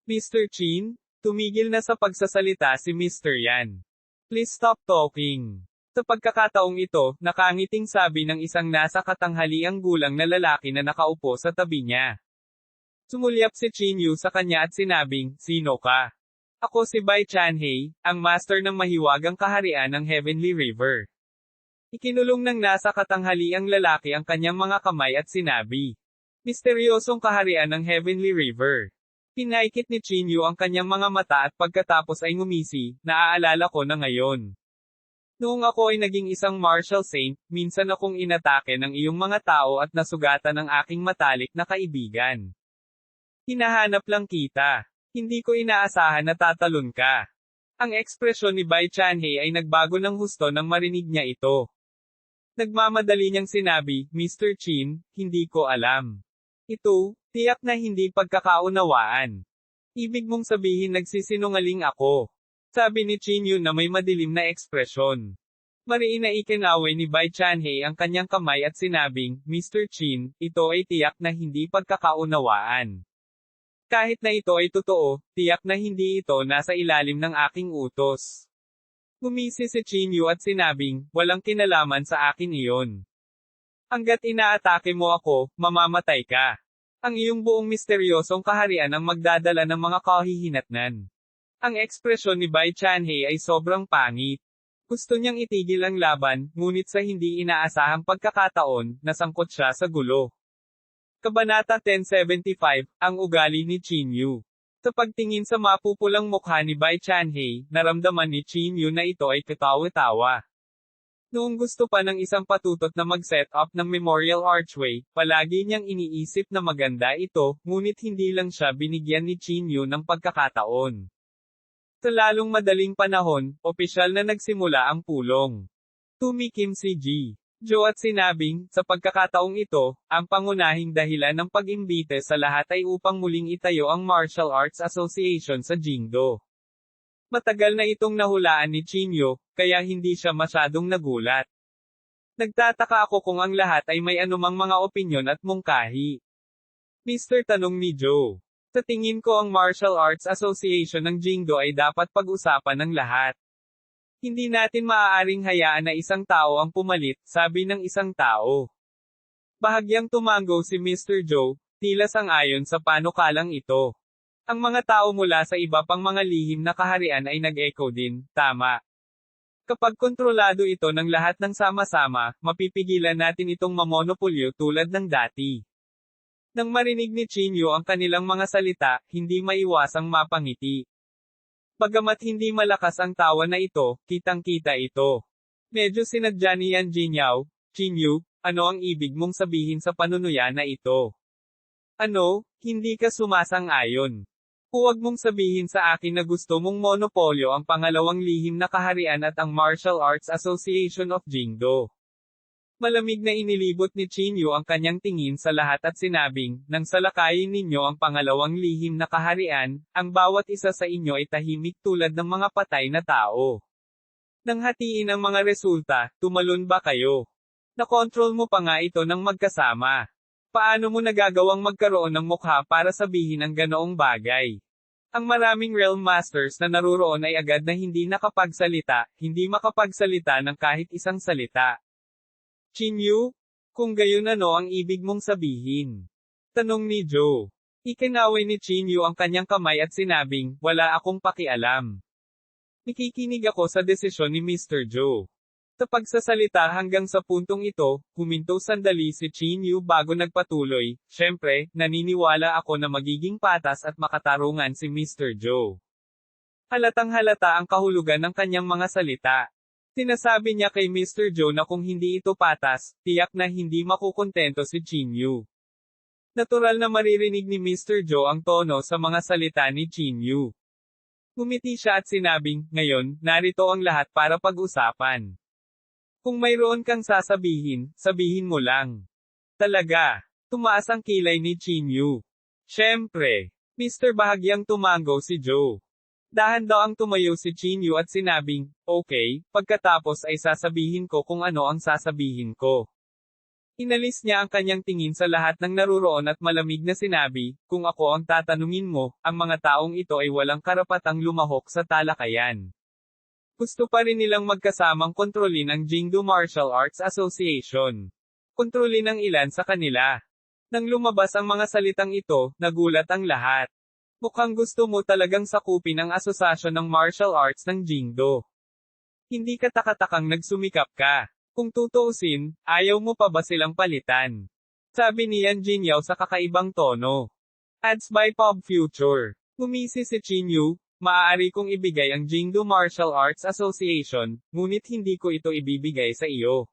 Mr. Chin, tumigil na sa pagsasalita si Mr. Yan. Please stop talking. Sa pagkakataong ito, nakangiting sabi ng isang nasa katanghaliang gulang na lalaki na nakaupo sa tabi niya. Sumulyap si Chinyu sa kanya at sinabing, sino ka? Ako si Bai Chanhei, ang master ng mahiwagang kaharian ng Heavenly River. Ikinulong ng nasa katanghaliang lalaki ang kanyang mga kamay at sinabi. Misteryosong kaharian ng Heavenly River. Pinaikit ni Chinyu ang kanyang mga mata at pagkatapos ay ngumisi, naaalala ko na ngayon. Noong ako ay naging isang martial saint, minsan akong inatake ng iyong mga tao at nasugatan ng aking matalik na kaibigan. Hinahanap lang kita. Hindi ko inaasahan na tatalon ka. Ang ekspresyon ni Bai Chanhei ay nagbago ng husto nang marinig niya ito. Nagmamadali niyang sinabi, Mr. Chin, hindi ko alam. Ito, tiyak na hindi pagkakaunawaan. Ibig mong sabihin nagsisinungaling ako. Sabi ni Chinyu na may madilim na ekspresyon. Mariin na ikinaway ni Bai Chanhei ang kanyang kamay at sinabing, Mr. Chin, ito ay tiyak na hindi pagkakaunawaan. Kahit na ito ay totoo, tiyak na hindi ito nasa ilalim ng aking utos. Gumisi si Chinyu at sinabing, walang kinalaman sa akin iyon. Hanggat inaatake mo ako, mamamatay ka. Ang iyong buong misteryosong kaharian ang magdadala ng mga kahihinatnan. Ang ekspresyon ni Bai Chanhei ay sobrang pangit. Gusto niyang itigil ang laban, ngunit sa hindi inaasahang pagkakataon, nasangkot siya sa gulo. Kabanata 1075, ang ugali ni Chinyu. Sa pagtingin sa mapupulang mukha ni Bai Chanhei, naramdaman ni Chinyu na ito ay katawa-tawa. Noong gusto pa ng isang patutot na mag-set up ng memorial archway, palagi niyang iniisip na maganda ito, ngunit hindi lang siya binigyan ni Chinyu ng pagkakataon. Sa lalong madaling panahon, opisyal na nagsimula ang pulong. Tumikim si G. Joe at sinabing, sa pagkakataong ito, ang pangunahing dahilan ng pag-imbite sa lahat ay upang muling itayo ang Martial Arts Association sa Jingdo. Matagal na itong nahulaan ni Chinyu, kaya hindi siya masyadong nagulat. Nagtataka ako kung ang lahat ay may anumang mga opinyon at mungkahi. Mr. Tanong ni Joe. Sa tingin ko ang Martial Arts Association ng Jingdo ay dapat pag-usapan ng lahat. Hindi natin maaaring hayaan na isang tao ang pumalit, sabi ng isang tao. Bahagyang tumango si Mr. Joe, tila sang-ayon sa panukalang ito. Ang mga tao mula sa iba pang mga lihim na kaharian ay nag-echo din, tama. Kapag kontrolado ito ng lahat ng sama-sama, mapipigilan natin itong mamonopolyo tulad ng dati. Nang marinig ni Chinyo ang kanilang mga salita, hindi maiwasang mapangiti. Bagamat hindi malakas ang tawa na ito, kitang-kita ito. Medyo sinadya ni Yan Jinyaw, Chinyo, ano ang ibig mong sabihin sa panunuya na ito? Ano, hindi ka sumasang-ayon? Huwag mong sabihin sa akin na gusto mong monopolyo ang pangalawang lihim na kaharian at ang Martial Arts Association of Jingdo. Malamig na inilibot ni Chinyo ang kanyang tingin sa lahat at sinabing, nang salakayin ninyo ang pangalawang lihim na kaharian, ang bawat isa sa inyo ay tahimik tulad ng mga patay na tao. Nang hatiin ang mga resulta, tumalon ba kayo? Nakontrol mo pa nga ito ng magkasama. Paano mo nagagawang magkaroon ng mukha para sabihin ang ganoong bagay? Ang maraming Realm Masters na naruroon ay agad na hindi nakapagsalita, hindi makapagsalita ng kahit isang salita. Chinyo? Kung gayon ano ang ibig mong sabihin? Tanong ni Joe. Ikinaway ni Chinyo ang kanyang kamay at sinabing, wala akong pakialam. Nakikinig ako sa desisyon ni Mr. Joe. Sa pagsasalita hanggang sa puntong ito, huminto sandali si Chinyo bago nagpatuloy, syempre, naniniwala ako na magiging patas at makatarungan si Mr. Joe. Halatang halata ang kahulugan ng kanyang mga salita. Sinasabi niya kay Mr. Joe na kung hindi ito patas, tiyak na hindi makukontento si Chinyo. Natural na maririnig ni Mr. Joe ang tono sa mga salita ni Chinyo. Ngumiti siya at sinabing, ngayon, narito ang lahat para pag-usapan. Kung mayroon kang sasabihin, sabihin mo lang. Talaga. Tumaas ang kilay ni Chinyo. Siyempre. Mr. Bahagyang tumango si Joe. Dahan daw ang tumayo si Chinyo at sinabing, okay, pagkatapos ay sasabihin ko kung ano ang sasabihin ko. Inalis niya ang kanyang tingin sa lahat ng naruroon at malamig na sinabi, kung ako ang tatanungin mo, ang mga taong ito ay walang karapatang lumahok sa talakayan. Gusto pa rin nilang magkasamang kontrolin ang Jingdo Martial Arts Association. Kontrolin ang ilan sa kanila. Nang lumabas ang mga salitang ito, nagulat ang lahat. Mukhang gusto mo talagang sakupin ang asosasyon ng martial arts ng Jingdo. Hindi ka takatakang nagsumikap ka. Kung tutuusin, ayaw mo pa ba silang palitan? Sabi ni Yan Jinyaw sa kakaibang tono. Ads by Pop Future. Ngumisi si Chinyo. Maaari kong ibigay ang Jingdo Martial Arts Association, ngunit hindi ko ito ibibigay sa iyo.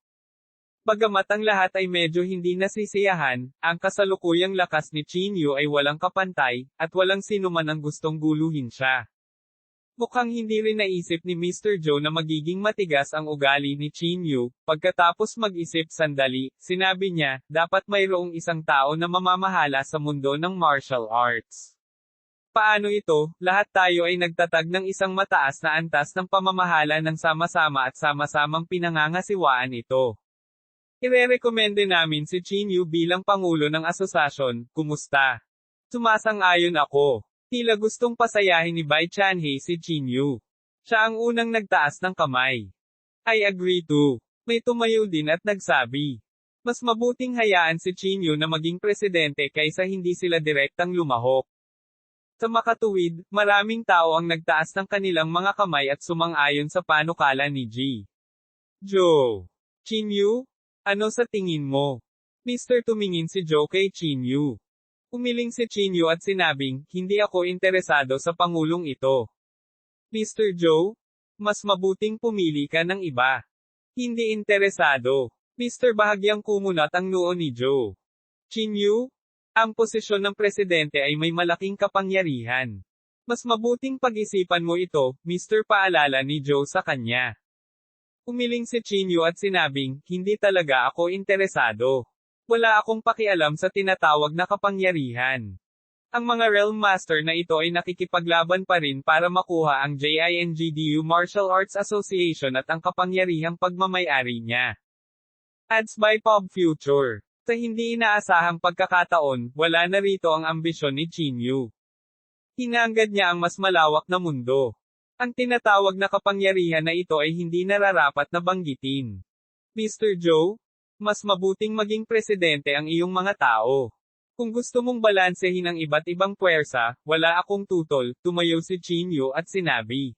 Bagamat ang lahat ay medyo hindi nasisiyahan, ang kasalukuyang lakas ni Chinyo ay walang kapantay, at walang sino man ang gustong guluhin siya. Mukhang hindi rin naisip ni Mr. Joe na magiging matigas ang ugali ni Chinyo. Pagkatapos mag-isip sandali, sinabi niya, dapat mayroong isang tao na mamamahala sa mundo ng martial arts. Paano ito? Lahat tayo ay nagtatag ng isang mataas na antas ng pamamahala ng sama-sama at sama-samang pinangangasiwaan ito. Irerekomende namin si Chinyo bilang pangulo ng asosasyon, kumusta? Sumasang-ayon ako. Tila gustong pasayahin ni Bai Chanhei si Chinyo. Siya ang unang nagtaas ng kamay. I agree too. May tumayo din at nagsabi. Mas mabuting hayaan si Chinyo na maging presidente kaysa hindi sila direktang lumahok. Sa makatuwid, maraming tao ang nagtaas ng kanilang mga kamay at sumang-ayon sa panukala ni G. Joe. Chinyo? Ano sa tingin mo? Mr. Tumingin si Joe kay Chinyo. Umiling si Chinyo at sinabing, hindi ako interesado sa pangulong ito. Mr. Joe? Mas mabuting pumili ka ng iba. Hindi interesado. Mr. Bahagyang kumunat ang noo ni Joe. Chinyo? Ang posisyon ng presidente ay may malaking kapangyarihan. Mas mabuting pag-isipan mo ito, Mr. Paalala ni Joe sa kanya. Umiling si Chinyo at sinabing, hindi talaga ako interesado. Wala akong pakialam sa tinatawag na kapangyarihan. Ang mga Realm Master na ito ay nakikipaglaban pa rin para makuha ang JINGDU Martial Arts Association at ang kapangyarihang pagmamayari niya. Ads by Pop Future. Sa hindi inaasahang pagkakataon, wala na rito ang ambisyon ni Chinyo. Hinangad niya ang mas malawak na mundo. Ang tinatawag na kapangyarihan na ito ay hindi nararapat na banggitin. Mr. Joe? Mas mabuting maging presidente ang iyong mga tao. Kung gusto mong balansehin ang iba't ibang puwersa, wala akong tutol, tumayo si Chinyo at sinabi.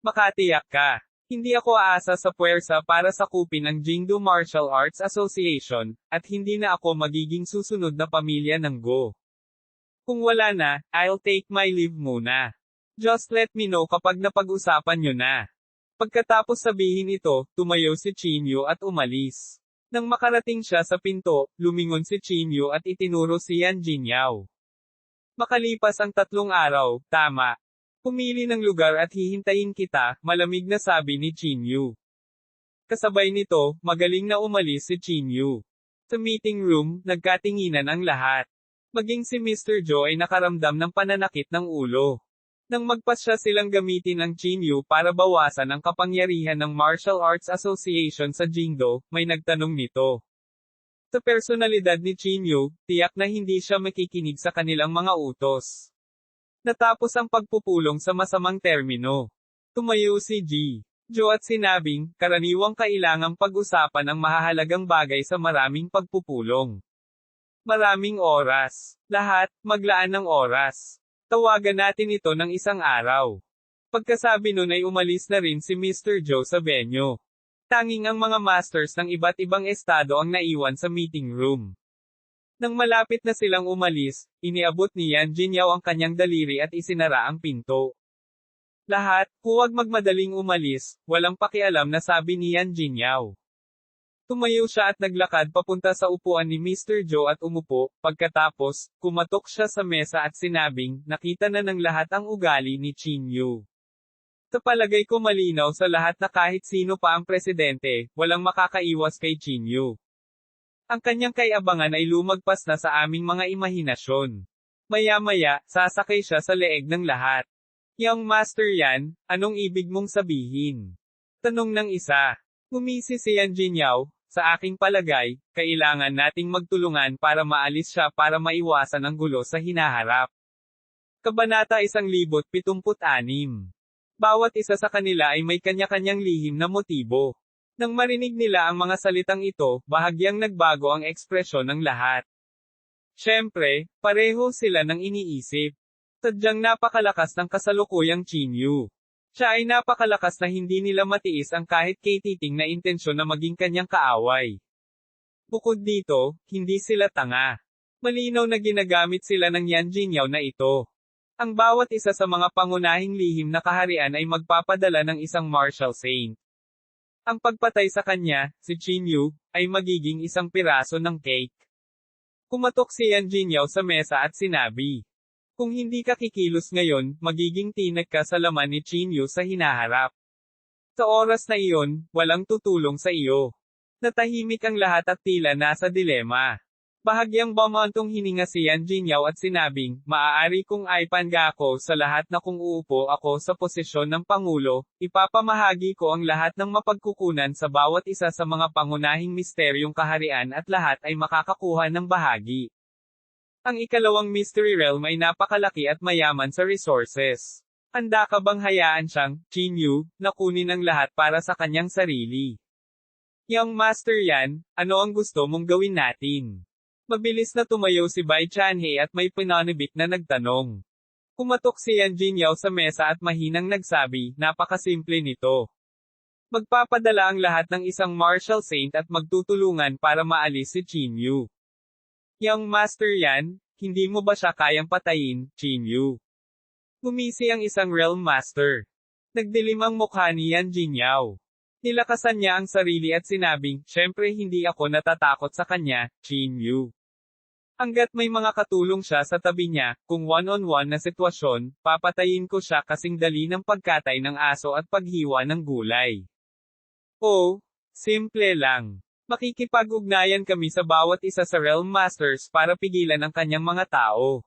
Makatiyak ka. Hindi ako aasa sa puwersa para sakupin ang Jingdo Martial Arts Association, at hindi na ako magiging susunod na pamilya ng Go. Kung wala na, I'll take my leave muna. Just let me know kapag napag-usapan nyo na. Pagkatapos sabihin ito, tumayo si Chinyo at umalis. Nang makarating siya sa pinto, lumingon si Chinyo at itinuro si Yan Jinyao. Makalipas ang 3 araw, tama. Pumili ng lugar at hihintayin kita, malamig na sabi ni Chinyo. Kasabay nito, magaling na umalis si Chinyo. Sa meeting room, nagkatinginan ang lahat. Maging si Mr. Joe ay nakaramdam ng pananakit ng ulo. Nang magpasya silang gamitin ang Chinyo para bawasan ang kapangyarihan ng Martial Arts Association sa Jingdo, may nagtanong nito. Sa personalidad ni Chinyo, tiyak na hindi siya makikinig sa kanilang mga utos. Natapos ang pagpupulong sa masamang termino. Tumayo si Joe at sinabing, karaniwang kailangang pag-usapan ang mahahalagang bagay sa maraming pagpupulong. Maraming oras. Lahat, maglaan ng oras. Tawagan natin ito ng isang araw. Pagkasabi nun ay umalis na rin si Mr. Joe sa venue. Tanging ang mga masters ng iba't ibang estado ang naiwan sa meeting room. Nang malapit na silang umalis, iniabot ni Yan Jinyao ang kanyang daliri at isinara ang pinto. Lahat, huwag magmadaling umalis, walang pakialam na sabi ni Yan Jinyao. Tumayo siya at naglakad papunta sa upuan ni Mr. Joe at umupo, pagkatapos, kumatok siya sa mesa at sinabing, nakita na ng lahat ang ugali ni Chinyo. Sa palagay ko malinaw sa lahat na kahit sino pa ang presidente, walang makakaiwas kay Chinyo. Ang kanyang kayabangan ay lumagpas na sa aming mga imahinasyon. Maya-maya, sasakay siya sa leeg ng lahat. Young Master Yan, anong ibig mong sabihin? Tanong ng isa. Ngumisi si Yan Jinyao, sa aking palagay, kailangan nating magtulungan para maalis siya para maiwasan ang gulo sa hinaharap. Kabanata 1076. Bawat isa sa kanila ay may kanya-kanyang lihim na motibo. Nang marinig nila ang mga salitang ito, bahagyang nagbago ang ekspresyon ng lahat. Siyempre, pareho sila ng iniisip. Sadyang napakalakas ng kasalukuyang Chinyo. Siya ay napakalakas na hindi nila matiis ang kahit katiting na intensyon na maging kanyang kaaway. Bukod dito, hindi sila tanga. Malinaw na ginagamit sila ng Yan Jinyao na ito. Ang bawat isa sa mga pangunahing lihim na kaharian ay magpapadala ng isang martial saint. Ang pagpatay sa kanya, si Chinyo, ay magiging isang piraso ng cake. Kumatok si Yan Jinyao sa mesa at sinabi, kung hindi ka kikilos ngayon, magiging tinag ka sa laman ni Chinyo sa hinaharap. Sa oras na iyon, walang tutulong sa iyo. Natahimik ang lahat at tila nasa dilema. Bahagyang bumantong hininga si Yan Jinyao at sinabing, maaari kong aipanga ako sa lahat na kung uupo ako sa posisyon ng Pangulo, ipapamahagi ko ang lahat ng mapagkukunan sa bawat isa sa mga pangunahing misteryong kaharian at lahat ay makakakuha ng bahagi. Ang ikalawang mystery realm ay napakalaki at mayaman sa resources. Handa ka bang hayaan siyang, Chinyo, na kunin ang lahat para sa kanyang sarili? Young Master Yan, ano ang gusto mong gawin natin? Mabilis na tumayo si Bai Chanhe at may pinanibik na nagtanong. Kumatok si Yan Jinyao sa mesa at mahinang nagsabi, napakasimple nito. Magpapadala ang lahat ng isang martial saint at magtutulungan para maalis si Chinyo. Young Master Yan, hindi mo ba siya kayang patayin, Chinyo? Gumisi ang isang realm master. Nagdilim ang mukha ni Yan Jinyao. Nilakasan niya ang sarili at sinabing, syempre hindi ako natatakot sa kanya, Chinyo. Hanggat may mga katulong siya sa tabi niya, kung one-on-one na sitwasyon, papatayin ko siya kasing dali ng pagkatay ng aso at paghiwa ng gulay. Oh, simple lang. Makikipag-ugnayan kami sa bawat isa sa Realm Masters para pigilan ang kanyang mga tao.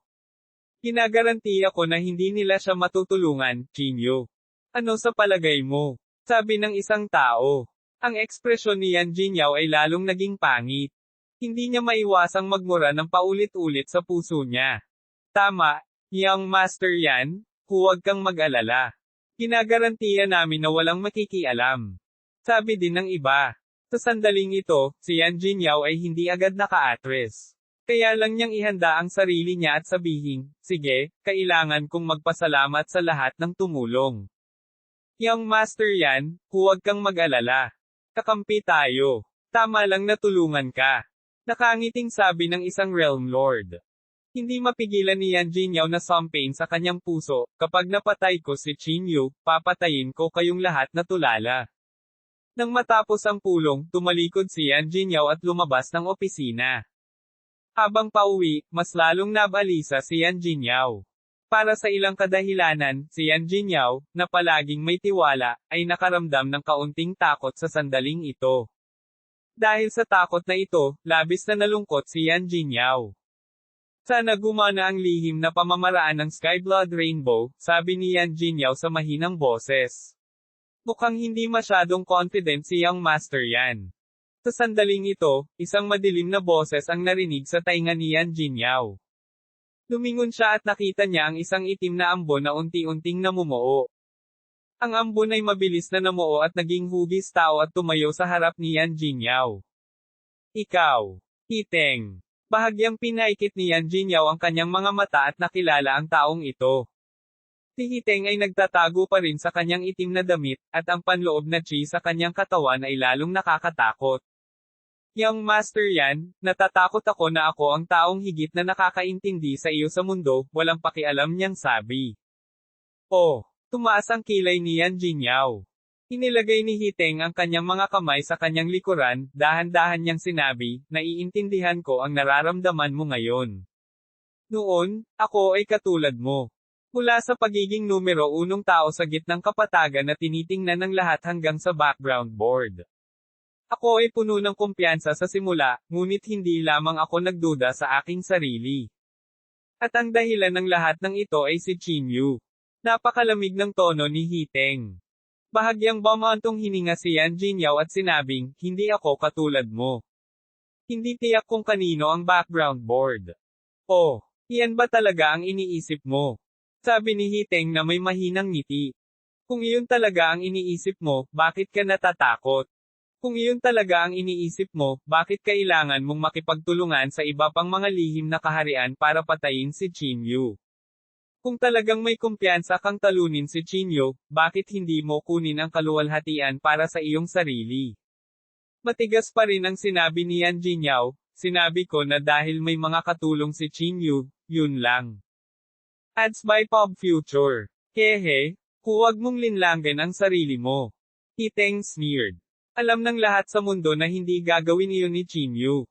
Ginagarantiya ko na hindi nila siya matutulungan, Chinyo. Ano sa palagay mo? Sabi ng isang tao. Ang ekspresyon ni Yan Jinyao ay lalong naging pangit. Hindi niya maiwasang magmura ng paulit-ulit sa puso niya. Tama, Young Master Yan, huwag kang mag-alala. Ginagarantiya namin na walang makikialam. Sabi din ng iba. Sa sandaling ito, si Yan Jinyao ay hindi agad naka-atres. Kaya lang niyang ihanda ang sarili niya at sabihin, sige, kailangan kong magpasalamat sa lahat ng tumulong. Young Master yan, huwag kang mag-alala. Kakampi tayo. Tama lang na tulungan ka. Nakangiting sabi ng isang Realm Lord. Hindi mapigilan ni Yan Jinyaw na sampain sa kanyang puso, kapag napatay ko si Chinyu, papatayin ko kayong lahat na tulala. Nang matapos ang pulong, tumalikod si Yan Jinyaw at lumabas ng opisina. Habang pauwi, mas lalong nabalisa si Yan Jinyaw. Para sa ilang kadahilanan, si Yan Jinyaw, na palaging may tiwala, ay nakaramdam ng kaunting takot sa sandaling ito. Dahil sa takot na ito, labis na nalungkot si Yan Jinyaw. Sana gumana ang lihim na pamamaraan ng Skyblood Rainbow, sabi ni Yan Jinyaw sa mahinang boses. Mukhang hindi masyadong confident si Young Master yan. Sa sandaling ito, isang madilim na boses ang narinig sa tainga ni Yan Jinyaw. Lumingon siya at nakita niya ang isang itim na ambon na unti-unting namumuo. Ang ambon ay mabilis na namuo at naging hugis tao at tumayo sa harap ni Yan Jinyaw. Ikaw, Hiteng. Bahagyang pinaikit ni Yan Jinyaw ang kanyang mga mata at nakilala ang taong ito. Si Hiteng ay nagtatago pa rin sa kanyang itim na damit, at ang panloob na chi sa kanyang katawan ay lalong nakakatakot. Young Master yan, natatakot ako na ako ang taong higit na nakakaintindi sa iyo sa mundo, walang pakialam niyang sabi. Oh, tumaas ang kilay ni Yan Jinyaw. Inilagay ni Hiteng ang kanyang mga kamay sa kanyang likuran, dahan-dahan niyang sinabi, naiintindihan ko ang nararamdaman mo ngayon. Noon, ako ay katulad mo. Mula sa pagiging numero unong tao sa gitnang kapatagan na tinitingnan ng lahat hanggang sa background board. Ako ay puno ng kumpiyansa sa simula, ngunit hindi lamang ako nagduda sa aking sarili. At ang dahilan ng lahat ng ito ay si Chinyu. Napakalamig ng tono ni Hiteng. Bahagyang bumantong hininga si Yan Jinyaw at sinabing, hindi ako katulad mo. Hindi tiyak kung kanino ang background board. Oh, iyan ba talaga ang iniisip mo? Sabi ni Hiteng na may mahinang ngiti. Kung iyon talaga ang iniisip mo, bakit ka natatakot? Kung iyon talaga ang iniisip mo, bakit kailangan mong makipagtulungan sa iba pang mga lihim na kaharian para patayin si Chinyu? Kung talagang may kumpiyansa kang talunin si Chinyu, bakit hindi mo kunin ang kaluwalhatian para sa iyong sarili? Matigas pa rin ang sinabi ni Yan Jinyaw, sinabi ko na dahil may mga katulong si Chinyu, yun lang. Ads by Pop Future. Hehe, huwag mong linlangan ang sarili mo. Hiteng sneered. Alam ng lahat sa mundo na hindi gagawin iyon ni Chinyu.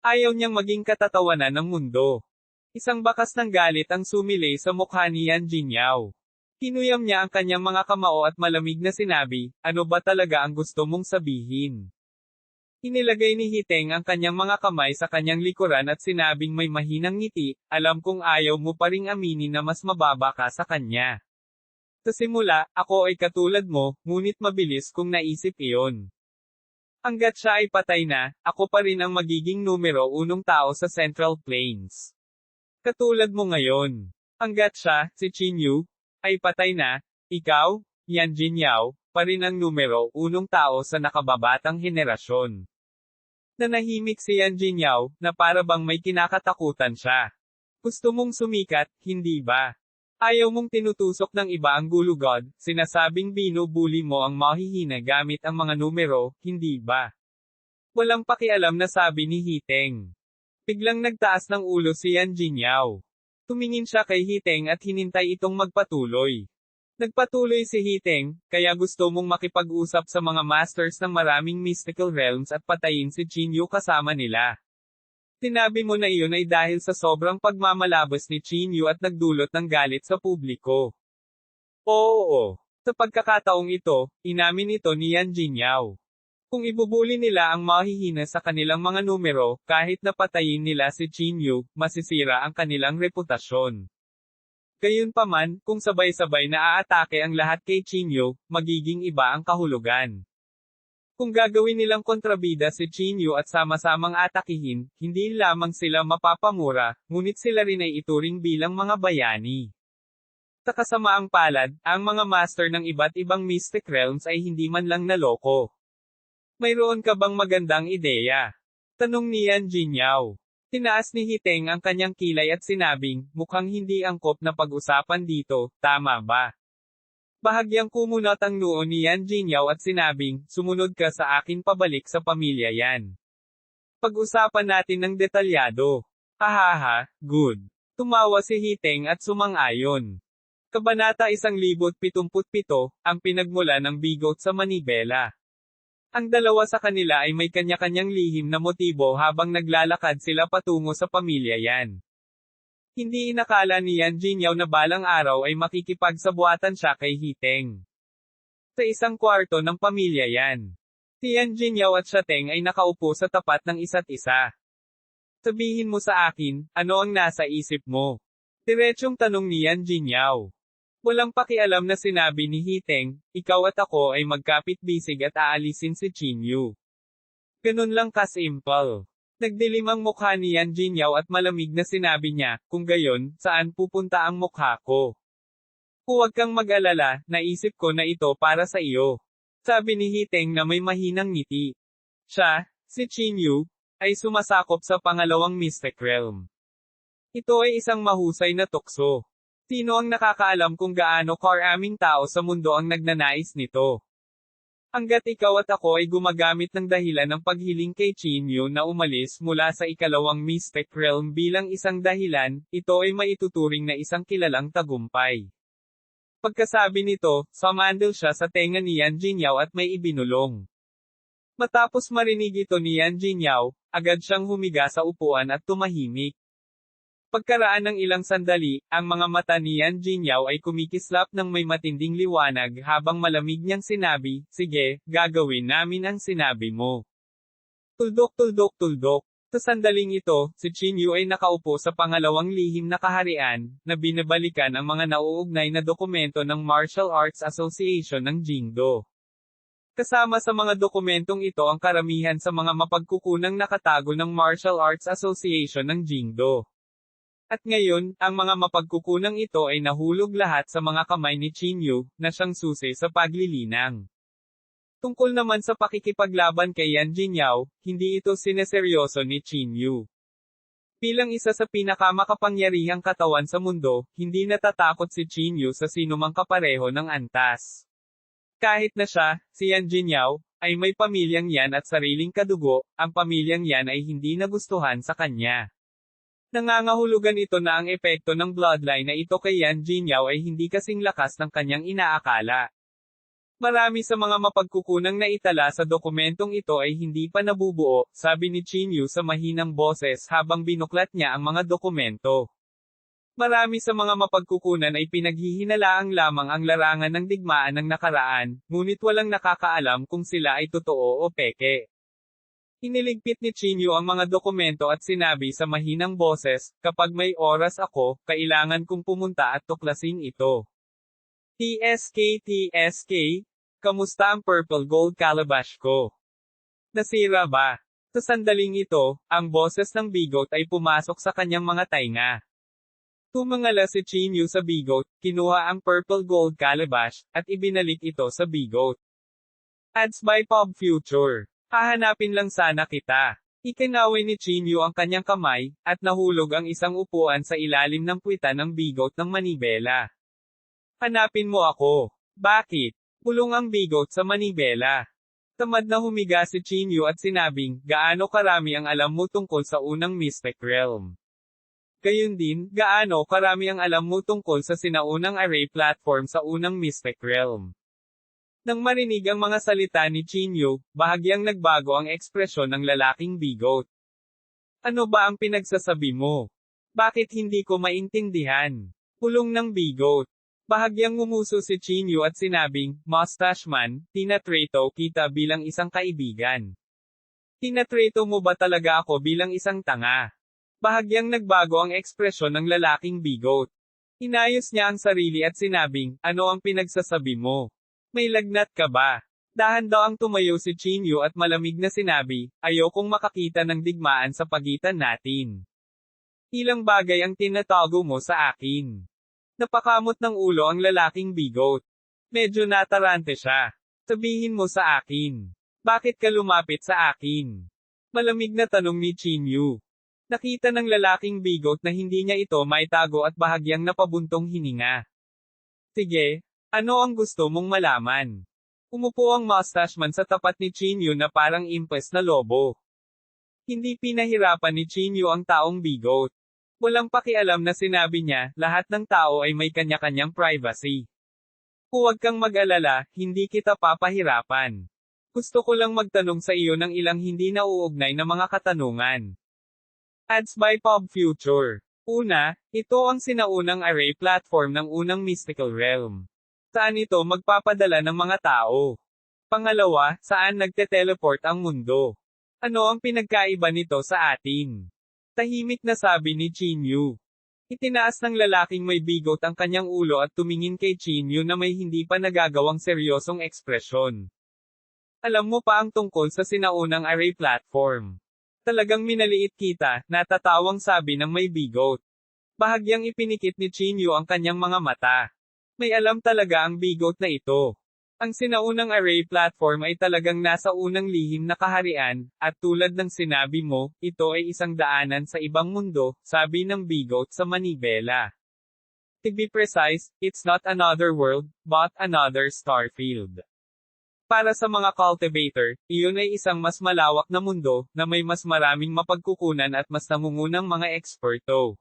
Ayaw niyang maging katatawanan ng mundo. Isang bakas ng galit ang sumilay sa mukha ni Yan Jinyaw. Kinuyam niya ang kanyang mga kamao at malamig na sinabi, ano ba talaga ang gusto mong sabihin? Inilagay ni Hiteng ang kanyang mga kamay sa kanyang likuran at sinabing may mahinang ngiti, alam kong ayaw mo pa ring aminin na mas mababa ka sa kanya. Sa simula, ako ay katulad mo, ngunit mabilis kong naisip iyon. Hanggat siya ay patay na, ako pa rin ang magiging numero unong tao sa Central Plains. Katulad mo ngayon. Hanggat siya, si Chinyu, ay patay na, ikaw, Yan Jinyaw, pa rin ang numero unong tao sa nakababatang henerasyon. Nanahimik si Yan Jinyaw, na para bang may kinakatakutan siya. Gusto mong sumikat, hindi ba? Ayaw mong tinutusok ng iba ang gulugod, sinasabing binubuli mo ang mahihina gamit ang mga numero, hindi ba? Walang pakialam na sabi ni Hiteng. Biglang nagtaas ng ulo si Yan Jinyaw. Tumingin siya kay Hiteng at hinintay itong magpatuloy. Nagpatuloy si Hiteng, kaya gusto mong makipag-usap sa mga masters ng maraming mystical realms at patayin si Chinyu kasama nila. Sinabi mo na iyon ay dahil sa sobrang pagmamalabas ni Chinyu at nagdulot ng galit sa publiko. Oo. Sa pagkakataong ito, inamin ito ni Yan Jinyaw. Kung ibubuli nila ang mahihina sa kanilang mga numero, kahit na patayin nila si Chinyu, masisira ang kanilang reputasyon. Gayunpaman, kung sabay-sabay na aatake ang lahat kay Chinyu, magiging iba ang kahulugan. Kung gagawin nilang kontrabida si Chinyu at sama-samang atakihin, hindi lamang sila mapapamura, ngunit sila rin ay ituring bilang mga bayani. Sa kasamaang palad, ang mga master ng iba't ibang mystic realms ay hindi man lang naloko. Mayroon ka bang magandang ideya? Tanong ni Yan Jinyaw. Tinaas ni Hiteng ang kanyang kilay at sinabing, mukhang hindi angkop na pag-usapan dito, tama ba? Bahagyang kumunot ang noo ni Yan Jinyaw at sinabing, sumunod ka sa akin pabalik sa pamilya yan. Pag-usapan natin ng detalyado. Hahaha, good. Tumawa si Hiteng at sumang-ayon. Kabanata 1077, ang pinagmula ng bigot sa manibela. Ang dalawa sa kanila ay may kanya-kanyang lihim na motibo habang naglalakad sila patungo sa pamilya yan. Hindi inakala ni Yan Jinyaw na balang araw ay makikipagsabuatan siya kay Hiteng. Sa isang kwarto ng pamilya yan. Si Yan Jinyaw at Shateng ay nakaupo sa tapat ng isa't isa. Sabihin mo sa akin, ano ang nasa isip mo? Diretsyong tanong ni Yan Jinyaw. Walang pakialam na sinabi ni Hiteng, ikaw at ako ay magkapit-bisig at aalisin si Chinyu. Ganun lang kasimple. Nagdilim ang mukha ni Yan Jinyaw at malamig na sinabi niya, kung gayon, saan pupunta ang mukha ko? Huwag kang mag-alala, naisip ko na ito para sa iyo. Sabi ni Hiteng na may mahinang ngiti. Siya, si Chinyu, ay sumasakop sa pangalawang Mystic Realm. Ito ay isang mahusay na tukso. Sino ang nakakaalam kung gaano karaming tao sa mundo ang nagnanais nito? Hanggat ikaw at ako ay gumagamit ng dahilan ng paghiling kay Chinyu na umalis mula sa ikalawang Mystic Realm bilang isang dahilan, ito ay maituturing na isang kilalang tagumpay. Pagkasabi nito, sumandal siya sa tenga ni Yan Jinyaw at may ibinulong. Matapos marinig ito ni Yan Jinyaw, agad siyang humiga sa upuan at tumahimik. Pagkaraan ng ilang sandali, ang mga mata ni Yan Jinyaw ay kumikislap ng may matinding liwanag habang malamig niyang sinabi, sige, gagawin namin ang sinabi mo. Tuldok tuldok tuldok. Sa sandaling ito, si Chinyu ay nakaupo sa pangalawang lihim na kaharian, na binabalikan ang mga nauugnay na dokumento ng Martial Arts Association ng Jingdo. Kasama sa mga dokumentong ito ang karamihan sa mga mapagkukunang nakatago ng Martial Arts Association ng Jingdo. At ngayon, ang mga mapagkukunang ito ay nahulog lahat sa mga kamay ni Chinyu, na siyang susi sa paglilinang. Tungkol naman sa pakikipaglaban kay Yan Jinyaw, hindi ito sineseryoso ni Chinyu. Bilang isa sa pinakamakapangyarihang katawan sa mundo, hindi natatakot si Chinyu sa sinumang kapareho ng antas. Kahit na siya, si Yan Jinyaw, ay may pamilyang yan at sariling kadugo, ang pamilyang yan ay hindi nagustuhan sa kanya. Nangangahulugan ito na ang epekto ng bloodline na ito kay Yan Jinyaw ay hindi kasing lakas ng kanyang inaakala. Marami sa mga mapagkukunang naitala sa dokumentong ito ay hindi pa nabubuo, sabi ni Chinyu sa mahinang boses habang binuklat niya ang mga dokumento. Marami sa mga mapagkukunan ay pinaghihinalaang lamang ang larangan ng digmaan ng nakaraan, ngunit walang nakakaalam kung sila ay totoo o peke. Iniligpit ni Chinyu ang mga dokumento at sinabi sa mahinang boses, kapag may oras ako, kailangan kong pumunta at tuklasin ito. TSK, kamusta ang purple gold calabash ko? Nasira ba? Sa sandaling ito, ang boses ng bigot ay pumasok sa kanyang mga tainga. Tumangala si Chinyu sa bigot, kinuha ang purple gold calabash, at ibinalik ito sa bigot. Ads by Pop Future. Hahanapin lang sana kita. Ikinaway ni Chinyu ang kanyang kamay, at nahulog ang isang upuan sa ilalim ng puwitan ng bigot ng manibela. Hanapin mo ako. Bakit? Bulong ang bigot sa manibela. Tamad na humiga si Chinyu at sinabing, gaano karami ang alam mo tungkol sa unang Mystic Realm? Gayun din, gaano karami ang alam mo tungkol sa sinaunang array platform sa unang Mystic Realm? Nang marinig ang mga salita ni Chinyu, bahagyang nagbago ang ekspresyon ng lalaking bigot. Ano ba ang pinagsasabi mo? Bakit hindi ko maintindihan? Bulong ng bigot. Bahagyang ngumuso si Chinyu at sinabing, Mustache man, tinatreto kita bilang isang kaibigan. Tinatreto mo ba talaga ako bilang isang tanga? Bahagyang nagbago ang ekspresyon ng lalaking bigot. Inayos niya ang sarili at sinabing, ano ang pinagsasabi mo? May lagnat ka ba? Dahan daw ang tumayo si Chinyu at malamig na sinabi, ayokong makakita ng digmaan sa pagitan natin. Ilang bagay ang tinatago mo sa akin. Napakamot ng ulo ang lalaking bigot. Medyo natarante siya. Sabihin mo sa akin. Bakit ka lumapit sa akin? Malamig na tanong ni Chinyu. Nakita ng lalaking bigot na hindi niya ito maitago at bahagyang napabuntong hininga. Sige, Ano ang gusto mong malaman? Umupo ang mustache man sa tapat ni Chinyu na parang impes na lobo. Hindi pinahirapan ni Chinyu ang taong bigot. Walang pakialam na sinabi niya, lahat ng tao ay may kanya-kanyang privacy. Huwag kang mag-alala, hindi kita papahirapan. Gusto ko lang magtanong sa iyo ng ilang hindi nauugnay na mga katanungan. Ads by Pop Future. Una, ito ang sinaunang array platform ng unang mystical realm. Saan ito magpapadala ng mga tao? Pangalawa, saan nagte-teleport ang mundo? Ano ang pinagkaiba nito sa atin? Tahimik na sabi ni Chinyu. Itinaas ng lalaking may bigot ang kanyang ulo at tumingin kay Chinyu na may hindi pa nagagawang seryosong ekspresyon. Alam mo pa ang tungkol sa sinaunang array platform. Talagang minaliit kita, natatawang sabi ng may bigot. Bahagyang ipinikit ni Chinyu ang kanyang mga mata. May alam talaga ang bigot na ito. Ang sinaunang array platform ay talagang nasa unang lihim na kaharian, at tulad ng sinabi mo, ito ay isang daanan sa ibang mundo, sabi ng bigot sa manibela. To be precise, it's not another world, but another starfield. Para sa mga cultivator, iyon ay isang mas malawak na mundo, na may mas maraming mapagkukunan at mas nangungunang mga eksperto.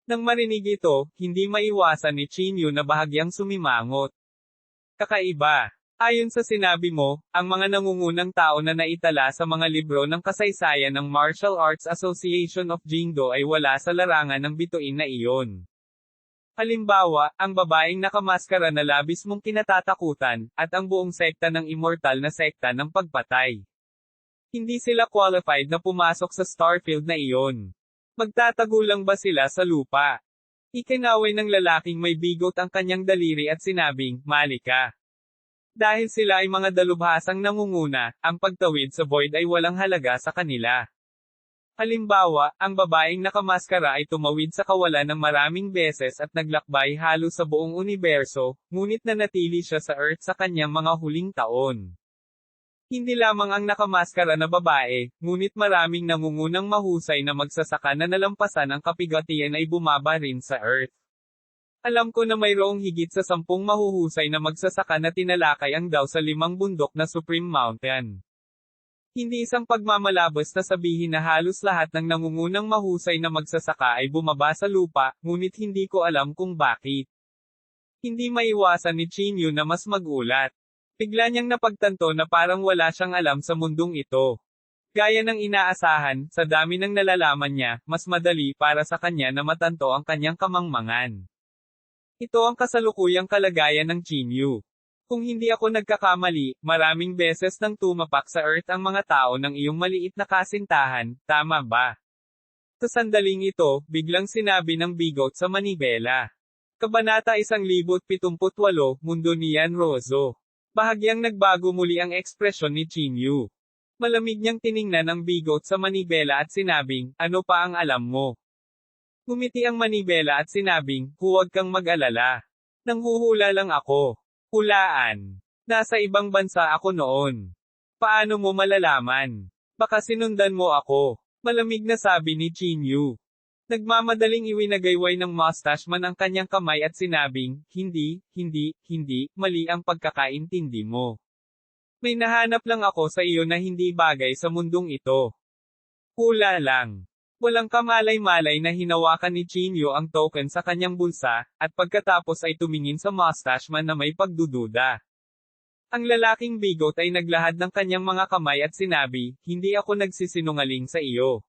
Nang marinig ito, hindi maiwasan ni Chinyu na bahagyang sumimangot. Kakaiba. Ayon sa sinabi mo, ang mga nangungunang tao na naitala sa mga libro ng kasaysayan ng Martial Arts Association of Jingdo ay wala sa larangan ng bituin na iyon. Halimbawa, ang babaeng nakamaskara na labis mong kinatatakutan, at ang buong sekta ng immortal na sekta ng pagpatay. Hindi sila qualified na pumasok sa starfield na iyon. Magtatago lang ba sila sa lupa? Ikinaway ng lalaking may bigot ang kanyang daliri at sinabing, mali ka. Dahil sila ay mga dalubhasang nangunguna, ang pagtawid sa void ay walang halaga sa kanila. Halimbawa, ang babaeng nakamaskara ay tumawid sa kawalan ng maraming beses at naglakbay halos sa buong universo, ngunit nanatili siya sa Earth sa kanyang mga huling taon. Hindi lamang ang nakamaskara na babae, ngunit maraming nangungunang mahusay na magsasaka na nalampasan ang kapigatian ay bumaba rin sa Earth. Alam ko na mayroong higit sa 10 mahuhusay na magsasaka na tinalakay ang daw sa 5 bundok na Supreme Mountain. Hindi isang pagmamalabas na sabihin na halos lahat ng nangungunang mahusay na magsasaka ay bumaba sa lupa, ngunit hindi ko alam kung bakit. Hindi maiwasan ni Chinyu na mas magulat. Bigla niyang napagtanto na parang wala siyang alam sa mundong ito. Gaya ng inaasahan, sa dami ng nalalaman niya, mas madali para sa kanya na matanto ang kanyang kamangmangan. Ito ang kasalukuyang kalagayan ng Chinyu. Kung hindi ako nagkakamali, maraming beses nang tumapak sa Earth ang mga tao ng iyong maliit na kasintahan, tama ba? Sa sandaling ito, biglang sinabi ng bigot sa manibela. Kabanata 1078, Mundo ni Yan Rozo. Bahagyang nagbago muli ang ekspresyon ni Chinyu. Malamig niyang tiningnan ang bigot sa manibela at sinabing, ano pa ang alam mo? Ngumiti ang manibela at sinabing, huwag kang mag-alala. Nanghuhula lang ako. Hulaan. Nasa ibang bansa ako noon. Paano mo malalaman? Baka sinundan mo ako. Malamig na sabi ni Chinyu. Nagmamadaling iwinagayway ng mustache man ang kanyang kamay at sinabing, hindi, mali ang pagkakaintindi mo. May nahanap lang ako sa iyo na hindi bagay sa mundong ito. Hula lang. Walang kamalay-malay na hinawakan ni Chinyu ang token sa kanyang bulsa, at pagkatapos ay tumingin sa mustache man na may pagdududa. Ang lalaking bigot ay naglahad ng kanyang mga kamay at sinabi, hindi ako nagsisinungaling sa iyo.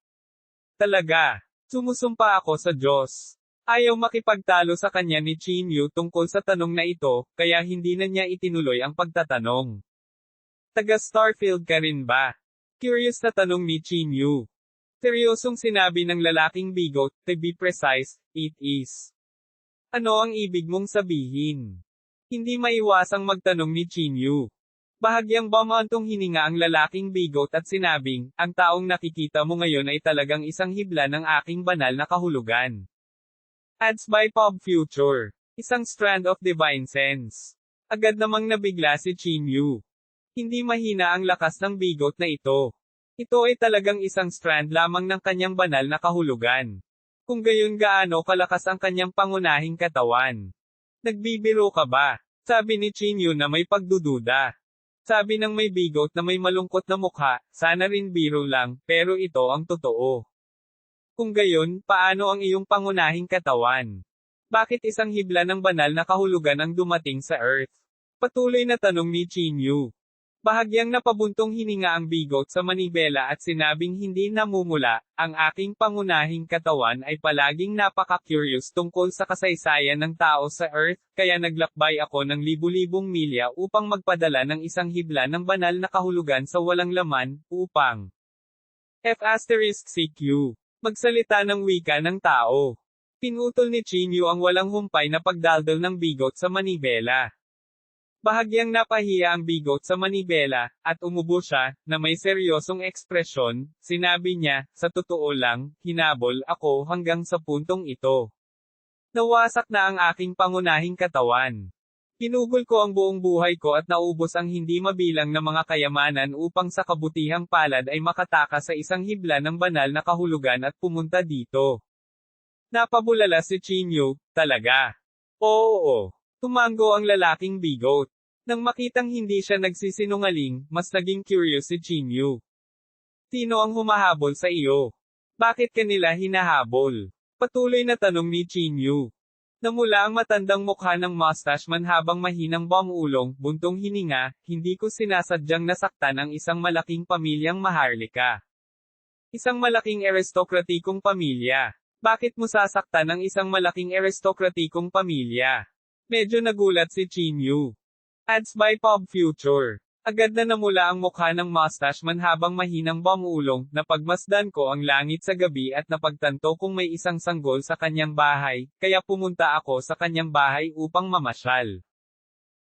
Talaga. Sumusumpa ako sa Diyos. Ayaw makipagtalo sa kanya ni Chinyu tungkol sa tanong na ito, kaya hindi na niya itinuloy ang pagtatanong. Taga Starfield ka rin ba? Curious na tanong ni Chinyu. Seryosong sinabi ng lalaking bigot, to be precise, it is. Ano ang ibig mong sabihin? Hindi maiwasang magtanong ni Chinyu. Bahagyang bumantong hininga ang lalaking bigot at sinabing, ang taong nakikita mo ngayon ay talagang isang hibla ng aking banal na kahulugan. Ads by Pop Future. Isang strand of divine sense. Agad namang nabigla si Chinyu. Hindi mahina ang lakas ng bigot na ito. Ito ay talagang isang strand lamang ng kanyang banal na kahulugan. Kung gayon gaano kalakas ang kanyang pangunahing katawan. Nagbibiro ka ba? Sabi ni Chinyu na may pagdududa. Sabi ng may bigot na may malungkot na mukha, sana rin biro lang, pero ito ang totoo. Kung gayon, paano ang iyong pangunahing katawan? Bakit isang hibla ng banal na kahulugan ang dumating sa Earth? Patuloy na tanong ni Chinyu. Bahagyang napabuntong hininga ang bigot sa manibela at sinabing hindi namumula, ang aking pangunahing katawan ay palaging napaka-curious tungkol sa kasaysayan ng tao sa Earth, kaya naglakbay ako ng libu-libong milya upang magpadala ng isang hibla ng banal na kahulugan sa walang laman, upang F***CQ. Magsalita ng wika ng tao. Pinutol ni Chinyu ang walang humpay na pagdaldal ng bigot sa manibela. Bahagyang napahiya ang bigot sa manibela, at umubo siya, na may seryosong ekspresyon, sinabi niya, sa totoo lang, hinabol ako hanggang sa puntong ito. Nawasak na ang aking pangunahing katawan. Pinugol ko ang buong buhay ko at naubos ang hindi mabilang na mga kayamanan upang sa kabutihang palad ay makataka sa isang hibla ng banal na kahulugan at pumunta dito. Napabulala si Chinyu, talaga. Oo. Tumango ang lalaking bigot. Nang makitang hindi siya nagsisinungaling, mas naging curious si Chinyu. Sino ang humahabol sa iyo? Bakit kanila hinahabol? Patuloy na tanong ni Chinyu. Namula ang matandang mukha ng mustache man habang mahinang bang-ulong, buntong hininga, hindi ko sinasadyang nasaktan ang isang malaking pamilyang Maharlika. Isang malaking aristokratikong pamilya. Bakit mo sasaktan ang isang malaking aristokratikong pamilya? Medyo nagulat si Chinyu. Ads by Pop Future. Agad na namula ang mukha ng mustache man habang mahinang bang-ulong, napagmasdan ko ang langit sa gabi at napagtanto kung may isang sanggol sa kanyang bahay, kaya pumunta ako sa kanyang bahay upang mamasyal.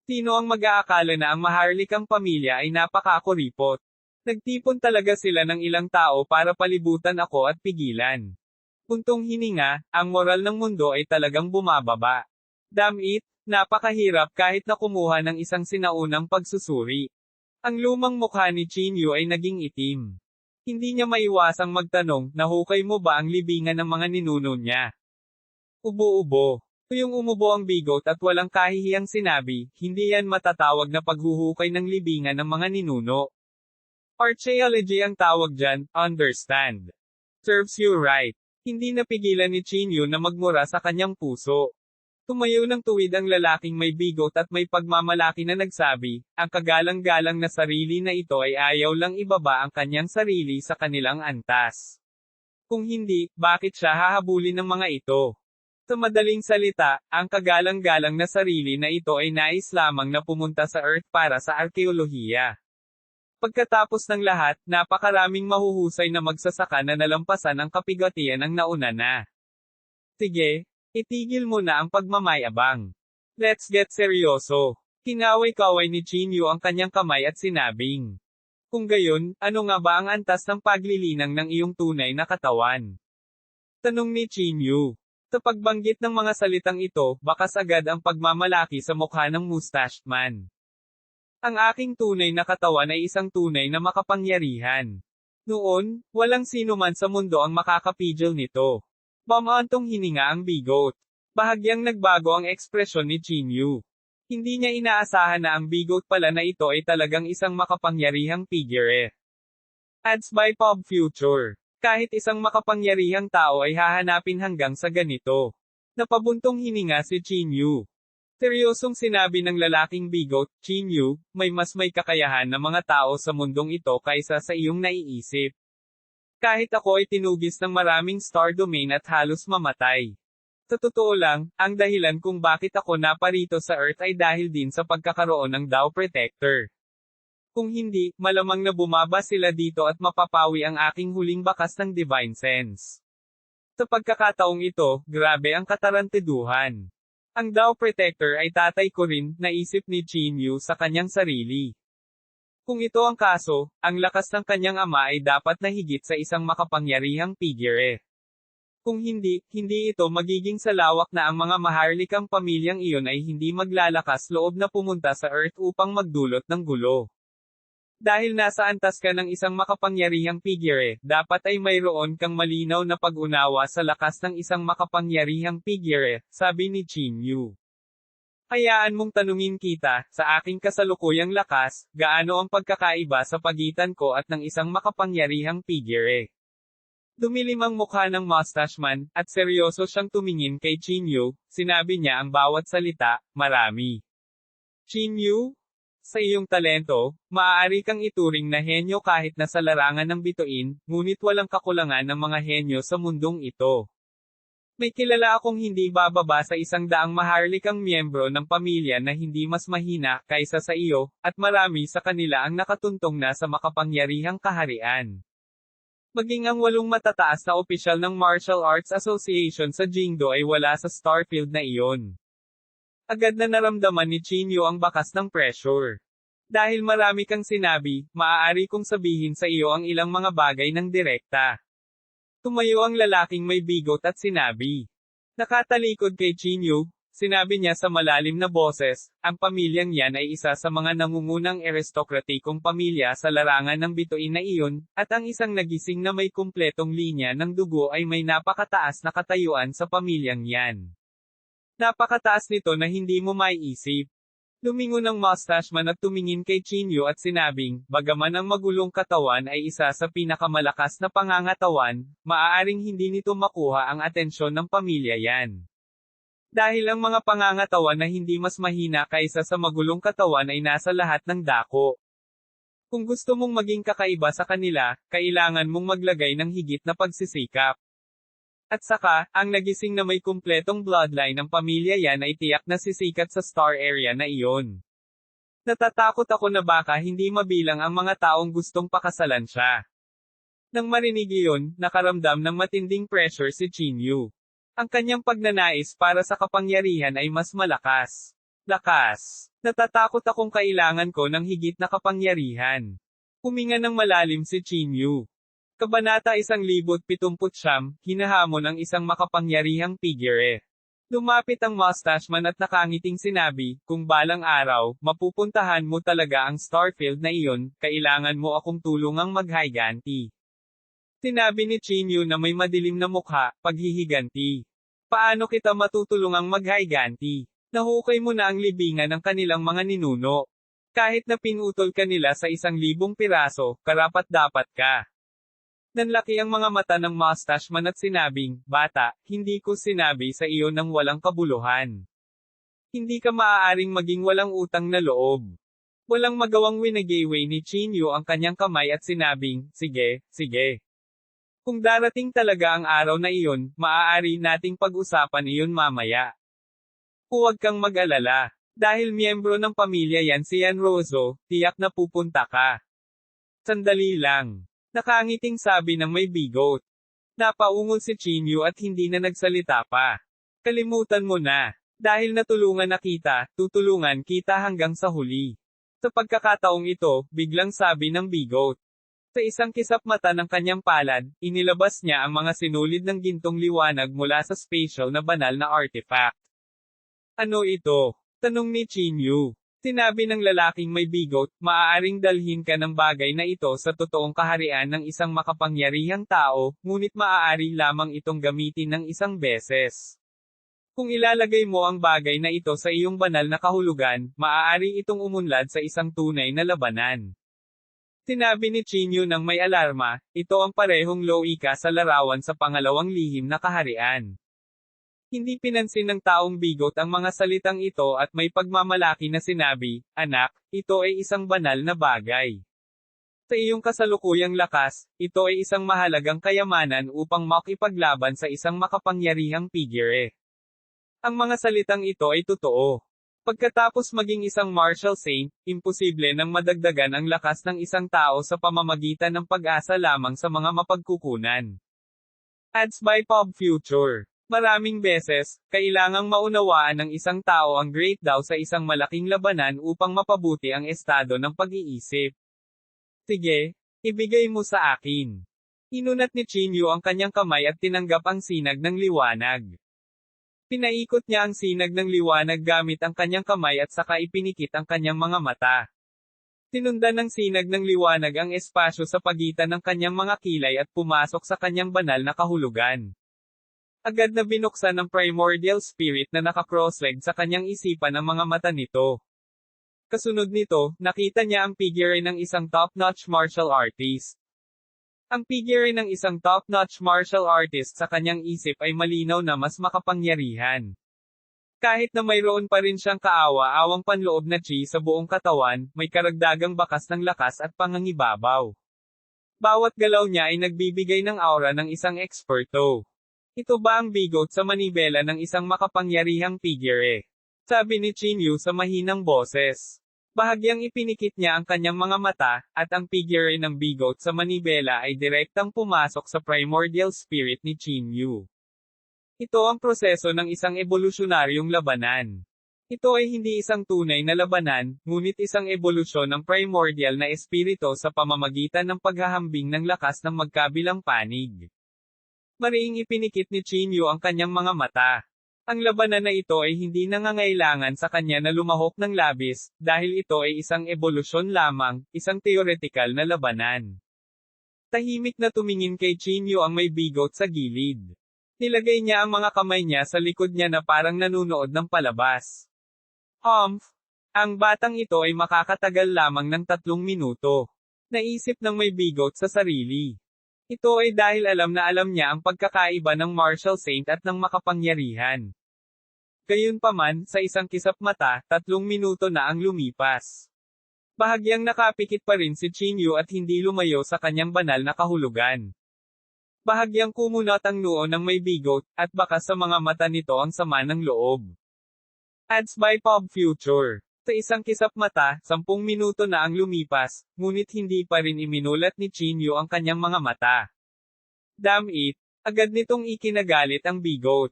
Sino ang mag-aakala na ang Maharlikang pamilya ay napaka-kuripot? Nagtipon talaga sila ng ilang tao para palibutan ako at pigilan. Puntong hininga, ang moral ng mundo ay talagang bumababa. Damn it, napakahirap kahit na kumuha ng isang sinaunang pagsusuri. Ang lumang mukha ni Chinyu ay naging itim. Hindi niya maiwasang magtanong, nahukay mo ba ang libingan ng mga ninuno niya? Ubo-ubo. Tuyong umubo ang bigot at walang kahihiyang sinabi, hindi yan matatawag na paghuhukay ng libingan ng mga ninuno. Archaeology ang tawag dyan, understand. Serves you right. Hindi napigilan ni Chinyu na magmura sa kanyang puso. Tumayo ng tuwid ang lalaking may bigot at may pagmamalaki na nagsabi, ang kagalang-galang na sarili na ito ay ayaw lang ibaba ang kanyang sarili sa kanilang antas. Kung hindi, bakit siya hahabulin ng mga ito? Sa madaling salita, ang kagalang-galang na sarili na ito ay nais lamang na pumunta sa Earth para sa arkeolohiya. Pagkatapos ng lahat, napakaraming mahuhusay na magsasaka na nalampasan ang kapigatian ng nauna na. Sige, itigil mo na ang pagmamayabang. Let's get seryoso. Kinaway-kaway ni Chinyu ang kanyang kamay at sinabing. Kung gayon, ano nga ba ang antas ng paglilinang ng iyong tunay na katawan? Tanong ni Chinyu. Sa pagbanggit ng mga salitang ito, bakas agad ang pagmamalaki sa mukha ng mustached man. Ang aking tunay na katawan ay isang tunay na makapangyarihan. Noon, walang sino man sa mundo ang makakapigil nito. Bamantong hininga ang bigot. Bahagyang nagbago ang ekspresyon ni Chinyu. Hindi niya inaasahan na ang bigot pala na ito ay talagang isang makapangyarihang figure. Ads by Pop Future. Kahit isang makapangyarihang tao ay hahanapin hanggang sa ganito. Napabuntong hininga si Chinyu. Seryosong sinabi ng lalaking bigot, Chinyu, may kakayahan na mga tao sa mundong ito kaysa sa iyong naiisip. Kahit ako ay tinugis ng maraming star domain at halos mamatay. Sa totoo lang, ang dahilan kung bakit ako naparito sa Earth ay dahil din sa pagkakaroon ng Dao Protector. Kung hindi, malamang na bumaba sila dito at mapapawi ang aking huling bakas ng Divine Sense. Sa pagkakataong ito, grabe ang katarantiduhan. Ang Dao Protector ay tatay ko rin, naisip ni Chinyu sa kanyang sarili. Kung ito ang kaso, ang lakas ng kanyang ama ay dapat na higit sa isang makapangyarihang figure. Kung hindi ito magiging salawak na ang mga Maharlikang pamilyang iyon ay hindi maglalakas loob na pumunta sa Earth upang magdulot ng gulo. Dahil nasa antas ka ng isang makapangyarihang figure, dapat ay mayroon kang malinaw na pag-unawa sa lakas ng isang makapangyarihang figure, sabi ni Chinyu. Hayaan mong tanungin kita, sa aking kasalukuyang lakas, gaano ang pagkakaiba sa pagitan ko at ng isang makapangyarihang figure. Dumilim ang mukha ng mustache man, at seryoso siyang tumingin kay Chinyu, sinabi niya ang bawat salita, marami. Chinyu? Sa iyong talento, maaari kang ituring na henyo kahit na sa larangan ng bituin, ngunit walang kakulangan ng mga henyo sa mundong ito. May kilala akong hindi bababa sa 100 maharlikang miyembro ng pamilya na hindi mas mahina kaysa sa iyo, at marami sa kanila ang nakatuntong na sa makapangyarihang kaharian. Maging ang 8 matataas na opisyal ng Martial Arts Association sa Jingdo ay wala sa Starfield na iyon. Agad na naramdaman ni Chinyu ang bakas ng pressure. Dahil marami kang sinabi, maaari kong sabihin sa iyo ang ilang mga bagay ng direkta. Tumayo ang lalaking may bigot at sinabi. Nakatalikod kay Chinyu, sinabi niya sa malalim na boses, ang pamilyang yan ay isa sa mga nangungunang aristokratikong pamilya sa larangan ng bituin na iyon, at ang isang nagising na may kumpletong linya ng dugo ay may napakataas na katayuan sa pamilyang yan. Napakataas nito na hindi mo maiisip. Lumingon ang mustache man at tumingin kay Chinyu at sinabing, bagaman ang magulong katawan ay isa sa pinakamalakas na pangangatawan, maaaring hindi nito makuha ang atensyon ng pamilya yan. Dahil ang mga pangangatawan na hindi mas mahina kaysa sa magulong katawan ay nasa lahat ng dako. Kung gusto mong maging kakaiba sa kanila, kailangan mong maglagay ng higit na pagsisikap. At saka, ang nagising na may kumpletong bloodline ng pamilya yan ay tiyak na sisikat sa star area na iyon. Natatakot ako na baka hindi mabilang ang mga taong gustong pakasalan siya. Nang marinig iyon, nakaramdam ng matinding pressure si Chinyu. Ang kanyang pagnanais para sa kapangyarihan ay mas malakas. Lakas. Natatakot akong kailangan ko ng higit na kapangyarihan. Huminga ng malalim si Chinyu. Kabanata 1079, hinahamon ang isang makapangyarihang figure. Lumapit ang mustache man at nakangiting sinabi, kung balang araw, mapupuntahan mo talaga ang Starfield na iyon, kailangan mo akong tulungang maghiganti. Sinabi ni Chinyu na may madilim na mukha, paghihiganti. Paano kita matutulungang maghiganti? Nahukay mo na ang libingan ng kanilang mga ninuno. Kahit na pinutol ka nila sa 1,000 piraso, karapat-dapat ka. Nanlaki ang mga mata ng mustache man at sinabing, bata, hindi ko sinabi sa iyo ng walang kabuluhan. Hindi ka maaaring maging walang utang na loob. Walang magawang winagaway ni Chinyu ang kanyang kamay at sinabing, sige, sige. Kung darating talaga ang araw na iyon, maaari nating pag-usapan iyon mamaya. Huwag kang mag-alala. Dahil miyembro ng pamilya yan si Yanrozo, tiyak na pupunta ka. Sandali lang. Nakangiting sabi ng may bigot. Napaungol si Chinyu at hindi na nagsalita pa. Kalimutan mo na. Dahil natulungan na kita, tutulungan kita hanggang sa huli. Sa pagkakataong ito, biglang sabi ng bigot. Sa isang kisap mata ng kanyang palad, inilabas niya ang mga sinulid ng gintong liwanag mula sa special na banal na artifact. Ano ito? Tanong ni Chinyu. Sinabi ng lalaking may bigot, maaaring dalhin ka ng bagay na ito sa totoong kaharian ng isang makapangyarihang tao, ngunit maaari lamang itong gamitin ng isang beses. Kung ilalagay mo ang bagay na ito sa iyong banal na kahulugan, maaari itong umunlad sa isang tunay na labanan. Sinabi ni Chinyu ng may alarma, ito ang parehong loika sa larawan sa pangalawang lihim na kaharian. Hindi pinansin ng taong bigot ang mga salitang ito at may pagmamalaki na sinabi, anak, ito ay isang banal na bagay. Sa iyong kasalukuyang lakas, ito ay isang mahalagang kayamanan upang makipaglaban sa isang makapangyarihang figure. Ang mga salitang ito ay totoo. Pagkatapos maging isang martial saint, imposible nang madagdagan ang lakas ng isang tao sa pamamagitan ng pag-asa lamang sa mga mapagkukunan. Ads by Pop Future. Maraming beses, kailangang maunawaan ng isang tao ang great daw sa isang malaking labanan upang mapabuti ang estado ng pag-iisip. Sige, ibigay mo sa akin. Inunat ni Chinyu ang kanyang kamay at tinanggap ang sinag ng liwanag. Pinaikot niya ang sinag ng liwanag gamit ang kanyang kamay at saka ipinikit ang kanyang mga mata. Tinundan ng sinag ng liwanag ang espasyo sa pagitan ng kanyang mga kilay at pumasok sa kanyang banal na kahulugan. Agad na binuksan ng primordial spirit na naka-cross-leg sa kanyang isipan ang mga mata nito. Kasunod nito, nakita niya ang figure ng isang top-notch martial artist. Ang figure ng isang top-notch martial artist sa kanyang isip ay malinaw na mas makapangyarihan. Kahit na mayroon pa rin siyang kaawa-awang panloob na chi sa buong katawan, may karagdagang bakas ng lakas at pangangibabaw. Bawat galaw niya ay nagbibigay ng aura ng isang eksperto. Ito ba ang bigot sa manibela ng isang makapangyarihang figure? Sabi ni Chinyu sa mahinang boses. Bahagyang ipinikit niya ang kanyang mga mata, at ang figure ng bigot sa manibela ay direktang pumasok sa primordial spirit ni Chinyu. Ito ang proseso ng isang evolusyonaryong labanan. Ito ay hindi isang tunay na labanan, ngunit isang ebolusyon ng primordial na espiritu sa pamamagitan ng paghahambing ng lakas ng magkabilang panig. Mariing ipinikit ni Chinyu ang kanyang mga mata. Ang labanan na ito ay hindi nangangailangan sa kanya na lumahok ng labis, dahil ito ay isang ebolusyon lamang, isang theoretical na labanan. Tahimik na tumingin kay Chinyu ang may bigot sa gilid. Nilagay niya ang mga kamay niya sa likod niya na parang nanunood ng palabas. Ang batang ito ay makakatagal lamang ng 3 minuto. Naisip ng may bigot sa sarili. Ito ay dahil alam na alam niya ang pagkakaiba ng martial saint at ng makapangyarihan. Gayunpaman, sa isang kisap mata, 3 minuto na ang lumipas. Bahagyang nakapikit pa rin si Chinyu at hindi lumayo sa kanyang banal na kahulugan. Bahagyang kumunot ang noo ng may bigot, at baka sa mga mata nito ang sama ng loob. Ads by Pop Future. Sa isang kisap mata, 10 minuto na ang lumipas, ngunit hindi pa rin iminulat ni Chinyu ang kanyang mga mata. Damn it! Agad nitong ikinagalit ang bigot.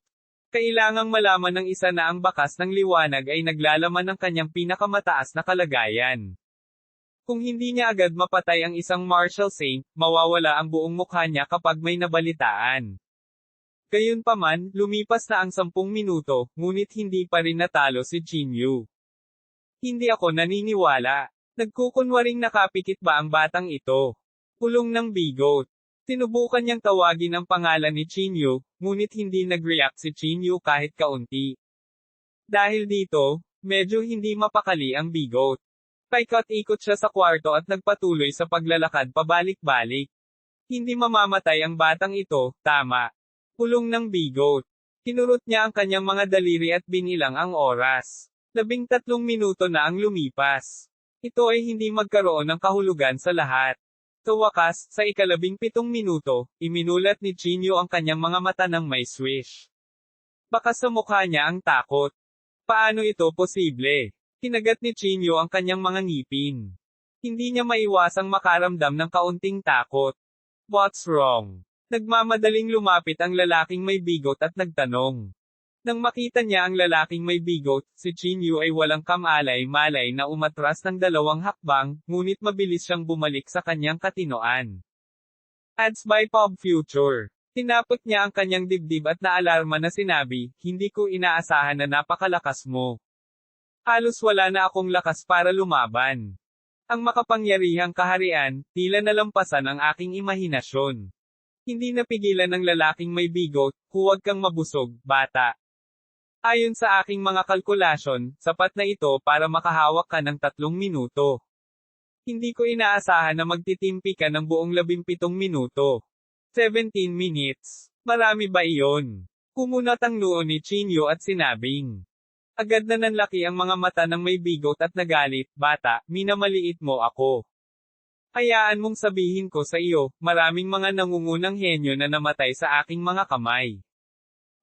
Kailangang malaman ng isa na ang bakas ng liwanag ay naglalaman ng kanyang pinakamataas na kalagayan. Kung hindi niya agad mapatay ang isang martial saint, mawawala ang buong mukha niya kapag may nabalitaan. Gayunpaman, lumipas na ang 10 minuto, ngunit hindi pa rin natalo si Chinyu. Hindi ako naniniwala. Nagkukunwaring nakapikit ba ang batang ito? Pulong ng bigot. Sinubukan niyang tawagin ang pangalan ni Chinyu, ngunit hindi nag-react si Chinyu kahit kaunti. Dahil dito, medyo hindi mapakali ang bigot. Paikot-ikot siya sa kwarto at nagpatuloy sa paglalakad pabalik-balik. Hindi mamamatay ang batang ito, tama. Pulong ng bigot. Kinurot niya ang kanyang mga daliri at binilang ang oras. 13 minuto na ang lumipas. Ito ay hindi magkaroon ng kahulugan sa lahat. Sa wakas, sa 17 minuto, iminulat ni Chinyu ang kanyang mga mata ng may swish. Baka sa mukha niya ang takot. Paano ito posible? Kinagat ni Chinyu ang kanyang mga ngipin. Hindi niya maiwasang makaramdam ng kaunting takot. What's wrong? Nagmamadaling lumapit ang lalaking may bigot at nagtanong. Nang makita niya ang lalaking may bigot, si Chinyu ay walang kamalay-malay na umatras ng 2 hakbang, ngunit mabilis siyang bumalik sa kanyang katinoan. Ads by Pop Future. Tinapot niya ang kanyang dibdib at naalarma na sinabi, hindi ko inaasahan na napakalakas mo. Halos wala na akong lakas para lumaban. Ang makapangyarihang kaharian, tila nalampasan ang aking imahinasyon. Hindi napigilan ng lalaking may bigot, huwag kang mabusog, bata. Ayon sa aking mga kalkulasyon, sapat na ito para makahawak ka ng 3 minuto. Hindi ko inaasahan na magtitimpi ka ng buong 17 minuto. 17 minutes. Marami ba iyon? Kumunot ang noo ni Chinyu at sinabing. Agad na nanlaki ang mga mata ng may bigot at nagalit, bata, minamaliit mo ako. Hayaan mong sabihin ko sa iyo, maraming mga nangungunang henyo na namatay sa aking mga kamay.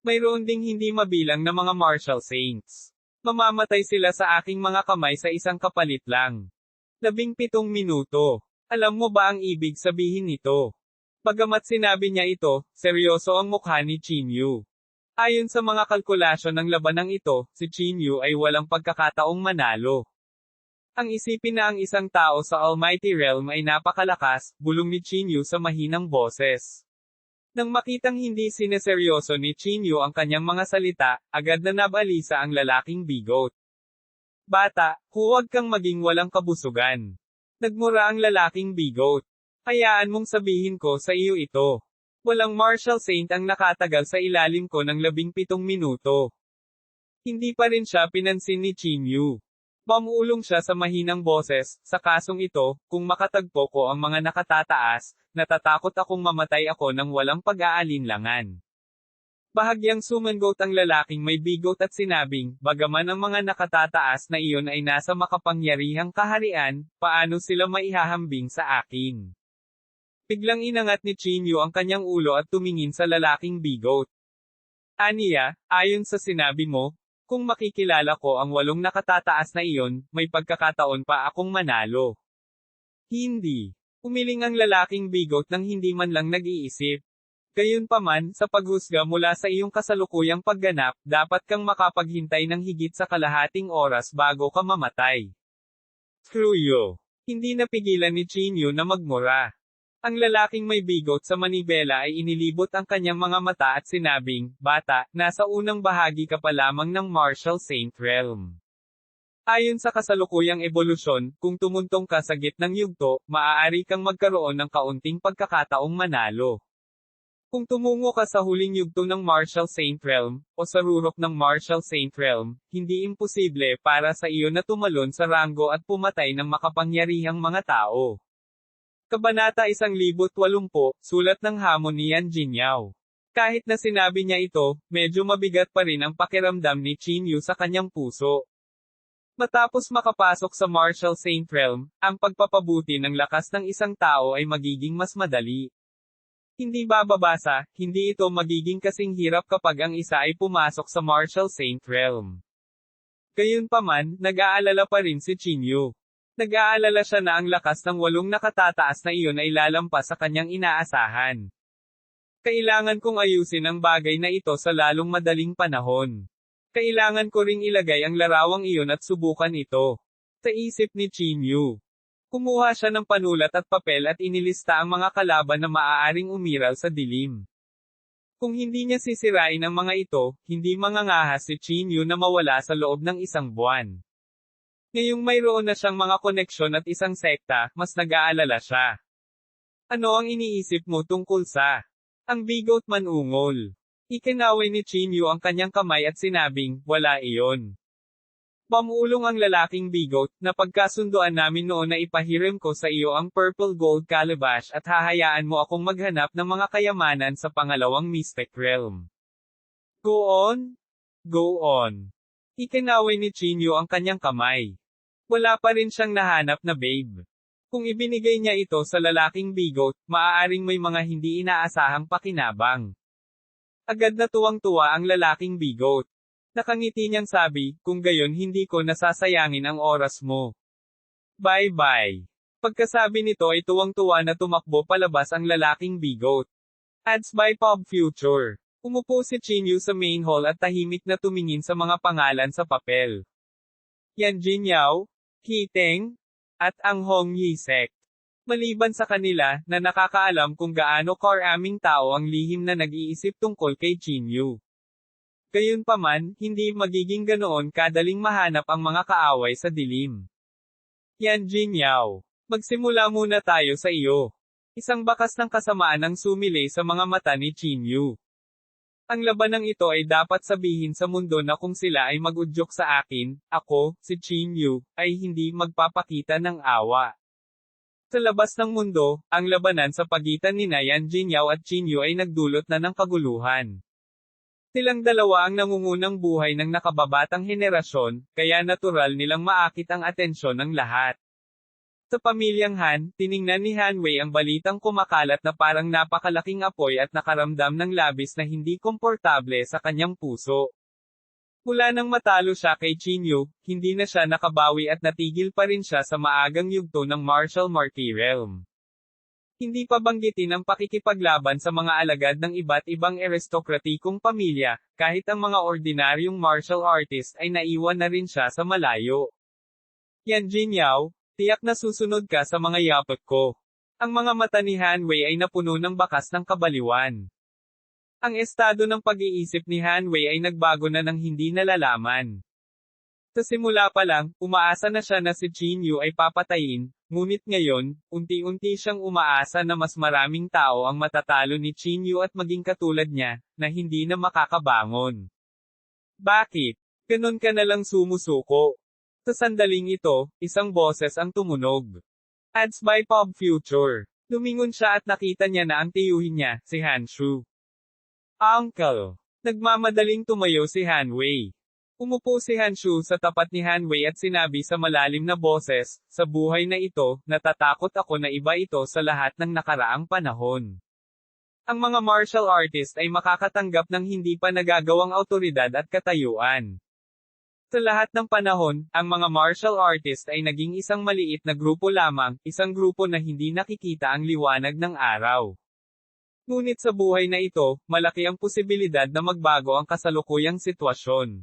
Mayroon ding hindi mabilang na mga martial saints. Mamamatay sila sa aking mga kamay sa isang kapalit lang. 17 minuto. Alam mo ba ang ibig sabihin nito? Bagamat sinabi niya ito, seryoso ang mukha ni Chinyu. Ayon sa mga kalkulasyon ng labanang ito, si Chinyu ay walang pagkakataong manalo. Ang isipin na ang isang tao sa Almighty Realm ay napakalakas, bulong ni Chinyu sa mahinang boses. Nang makitang hindi sineseryoso ni Chinyu ang kanyang mga salita, agad na nabalisa ang lalaking bigot. Bata, huwag kang maging walang kabusugan. Nagmura ang lalaking bigot. Hayaan mong sabihin ko sa iyo ito. Walang martial saint ang nakatagal sa ilalim ko ng 17 minuto. Hindi pa rin siya pinansin ni Chinyu. Mamulong siya sa mahinang boses, sa kasong ito, kung makatagpo ko ang mga nakatataas, natatakot akong mamatay ako ng walang pag-aalinlangan. Bahagyang sumangot ang lalaking may bigot at sinabing, bagaman ang mga nakatataas na iyon ay nasa makapangyarihang kaharian, paano sila maihahambing sa akin? Biglang inangat ni Chinyu ang kanyang ulo at tumingin sa lalaking bigot. Aniya, ayon sa sinabi mo, kung makikilala ko ang 8 nakatataas na iyon, may pagkakataon pa akong manalo. Hindi. Umiling ang lalaking bigot nang hindi man lang nag-iisip. Gayunpaman, sa paghusga mula sa iyong kasalukuyang pagganap, dapat kang makapaghintay ng higit sa kalahating oras bago ka mamatay. Screw you. Hindi napigilan ni Chinyu na magmura. Ang lalaking may bigot sa manibela ay inilibot ang kanyang mga mata at sinabing, bata, nasa unang bahagi ka pa lamang ng Martial Saint Realm. Ayon sa kasalukuyang ebolusyon, kung tumuntong ka sa gitnang yugto, maaari kang magkaroon ng kaunting pagkakataong manalo. Kung tumungo ka sa huling yugto ng Martial Saint Realm, o sa rurok ng Martial Saint Realm, hindi imposible para sa iyo na tumalon sa ranggo at pumatay ng makapangyarihang mga tao. Kabanata 1080, sulat ng hamon ni Yan Jinyao. Kahit na sinabi niya ito, medyo mabigat pa rin ang pakiramdam ni Chinyu sa kanyang puso. Matapos makapasok sa Martial Saint Realm, ang pagpapabuti ng lakas ng isang tao ay magiging mas madali. Hindi bababasa, hindi ito magiging kasing hirap kapag ang isa ay pumasok sa Martial Saint Realm. Gayunpaman, nag-aalala pa rin si Chinyu. Nag-aalala siya na ang lakas ng 8 nakatataas na iyon ay lalampas sa kanyang inaasahan. Kailangan kong ayusin ang bagay na ito sa lalong madaling panahon. Kailangan ko ring ilagay ang larawang iyon at subukan ito. Sa isip ni Chinyu. Kumuha siya ng panulat at papel at inilista ang mga kalaban na maaaring umiral sa dilim. Kung hindi niya sisirain ang mga ito, hindi mangangahas si Chinyu na mawala sa loob ng 1 buwan. Ngayong mayroon na siyang mga koneksyon at isang sekta, mas nag-aalala siya. Ano ang iniisip mo tungkol sa ang bigot manungol? Ikinaway ni Chinyu ang kanyang kamay at sinabing, wala iyon. Pamulong ang lalaking bigot, na pagkasunduan namin noon na ipahiram ko sa iyo ang purple gold calabash at hahayaan mo akong maghanap ng mga kayamanan sa pangalawang Mystic Realm. Go on? Go on. Ikinaway ni Chinyu ang kanyang kamay. Wala pa rin siyang nahanap na babe. Kung ibinigay niya ito sa lalaking bigot, maaaring may mga hindi inaasahang pakinabang. Agad na tuwang-tuwa ang lalaking bigot. Nakangiti niyang sabi, kung gayon hindi ko nasasayangin ang oras mo. Bye-bye. Pagkasabi nito ay tuwang-tuwa na tumakbo palabas ang lalaking bigot. Ads by Pop Future. Umupo si Chinyu sa main hall at tahimik na tumingin sa mga pangalan sa papel. Yan Jinyao, Hiteng, at ang Hong Yi sect. Maliban sa kanila, na nakakaalam kung gaano karaming tao ang lihim na nag-iisip tungkol kay Chinyu. Gayunpaman, hindi magiging ganoon kadaling mahanap ang mga kaaway sa dilim. Yan Jinyao. Magsimula muna tayo sa iyo. Isang bakas ng kasamaan ang sumilay sa mga mata ni Chinyu. Ang labanang ito ay dapat sabihin sa mundo na kung sila ay mag-udyok sa akin, ako, si Chinyu, ay hindi magpapakita ng awa. Sa labas ng mundo, ang labanan sa pagitan ni Yan Jinyao at Chinyu ay nagdulot na ng kaguluhan. Silang dalawa ang nangungunang buhay ng nakababatang henerasyon, kaya natural nilang maakit ang atensyon ng lahat. Sa pamilyang Han, tiningnan ni Han Wei ang balitang kumakalat na parang napakalaking apoy at nakaramdam ng labis na hindi komportable sa kanyang puso. Mula nang matalo siya kay Chinyu, hindi na siya nakabawi at natigil pa rin siya sa maagang yugto ng Martial Marquee Realm. Hindi pa banggitin ang pakikipaglaban sa mga alagad ng iba't ibang aristokratikong pamilya, kahit ang mga ordinaryong martial artist ay naiwan na rin siya sa malayo. Yan Jinyao, tiyak na susunod ka sa mga yapot ko. Ang mga mata ni Han Wei ay napuno ng bakas ng kabaliwan. Ang estado ng pag-iisip ni Han Wei ay nagbago na ng hindi nalalaman. Sa simula pa lang, umaasa na siya na si Chinyu ay papatayin, ngunit ngayon, unti-unti siyang umaasa na mas maraming tao ang matatalo ni Chinyu at maging katulad niya, na hindi na makakabangon. Bakit? Ganon ka na lang sumusuko. Sa sandaling ito, isang boses ang tumunog. Ads by Pop Future. Lumingon siya at nakita niya na ang tiyuhin niya, si Hanshu. Uncle. Nagmamadaling tumayo si Hanwei. Umupo si Hanshu sa tapat ni Hanwei at sinabi sa malalim na boses, sa buhay na ito, natatakot ako na iba ito sa lahat ng nakaraang panahon. Ang mga martial artist ay makakatanggap ng hindi pa nagagawang awtoridad at katayuan. Sa lahat ng panahon, ang mga martial artist ay naging isang maliit na grupo lamang, isang grupo na hindi nakikita ang liwanag ng araw. Ngunit sa buhay na ito, malaki ang posibilidad na magbago ang kasalukuyang sitwasyon.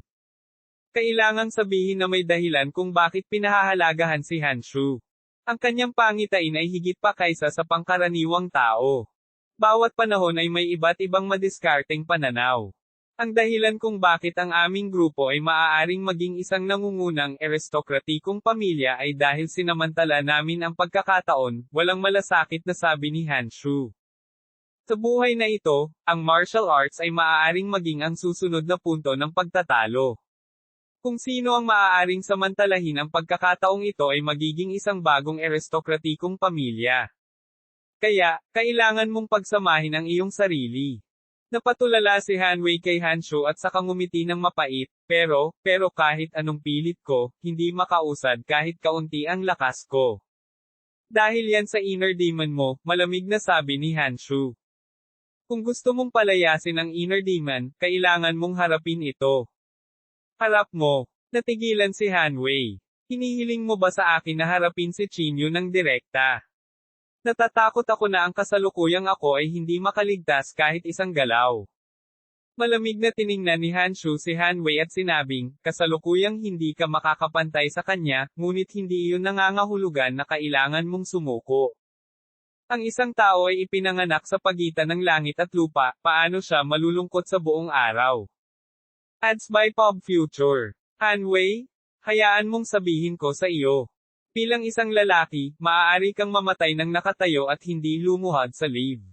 Kailangang sabihin na may dahilan kung bakit pinahahalagahan si Hanshu. Ang kanyang pangitain ay higit pa kaysa sa pangkaraniwang tao. Bawat panahon ay may iba't ibang madiskarteng pananaw. Ang dahilan kung bakit ang aming grupo ay maaaring maging isang nangungunang aristokratikong pamilya ay dahil sinamantala namin ang pagkakataon, walang malasakit na sabi ni Hanshu. Sa buhay na ito, ang martial arts ay maaaring maging ang susunod na punto ng pagtatalo. Kung sino ang maaaring samantalahin ang pagkakataong ito ay magiging isang bagong aristokratikong pamilya. Kaya, kailangan mong pagsamahin ang iyong sarili. Napatulala si Hanwei kay Hanshu at saka ngumiti ng mapait, pero kahit anong pilit ko, hindi makausad kahit kaunti ang lakas ko. Dahil yan sa inner demon mo, malamig na sabi ni Hanshu. Kung gusto mong palayasin ang inner demon, kailangan mong harapin ito. Harap mo. Natigilan si Hanwei. Hinihiling mo ba sa akin na harapin si Chinyu ng direkta? Natatakot ako na ang kasalukuyang ako ay hindi makaligtas kahit isang galaw. Malamig na tiningnan ni Hanshu si Hanwei at sinabing, kasalukuyang hindi ka makakapantay sa kanya, ngunit hindi iyon nangangahulugan na kailangan mong sumuko. Ang isang tao ay ipinanganak sa pagitan ng langit at lupa, paano siya malulungkot sa buong araw? Ads by Pop Future. Hanwei, hayaan mong sabihin ko sa iyo. Bilang isang lalaki, maaari kang mamatay ng nakatayo at hindi lumuhad sa live.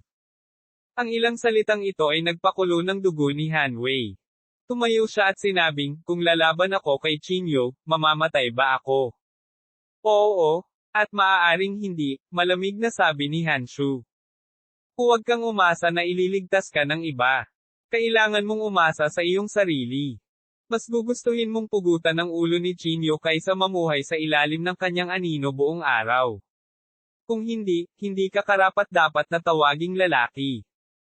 Ang ilang salitang ito ay nagpakulo ng dugo ni Hanwei. Tumayo siya at sinabing, kung lalaban ako kay Chinyu, mamamatay ba ako? Oo, at maaaring hindi, malamig na sabi ni Hanshu. Huwag kang umasa na ililigtas ka ng iba. Kailangan mong umasa sa iyong sarili. Mas gugustuhin mong pugutan ng ulo ni Chinyu kaysa mamuhay sa ilalim ng kanyang anino buong araw. Kung hindi, hindi ka karapat-dapat na tawaging lalaki.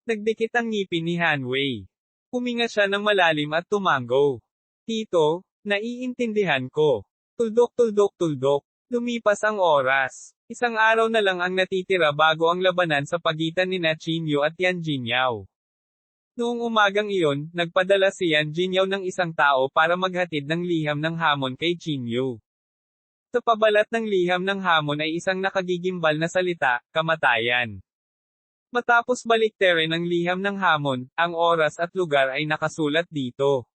Nagdikit ang ngipin ni Hanwei. Huminga siya ng malalim at tumango. Tito, naiintindihan ko. Tuldok-tuldok-tuldok. Lumipas ang oras. Isang araw na lang ang natitira bago ang labanan sa pagitan ni Chinyu at Yan Jinyao. Noong umagang iyon, nagpadala si Yan Jinyao ng isang tao para maghatid ng liham ng hamon kay Chinyu. Sa pabalat ng liham ng hamon ay isang nakagigimbal na salita, kamatayan. Matapos baliktarin ang liham ng hamon, ang oras at lugar ay nakasulat dito.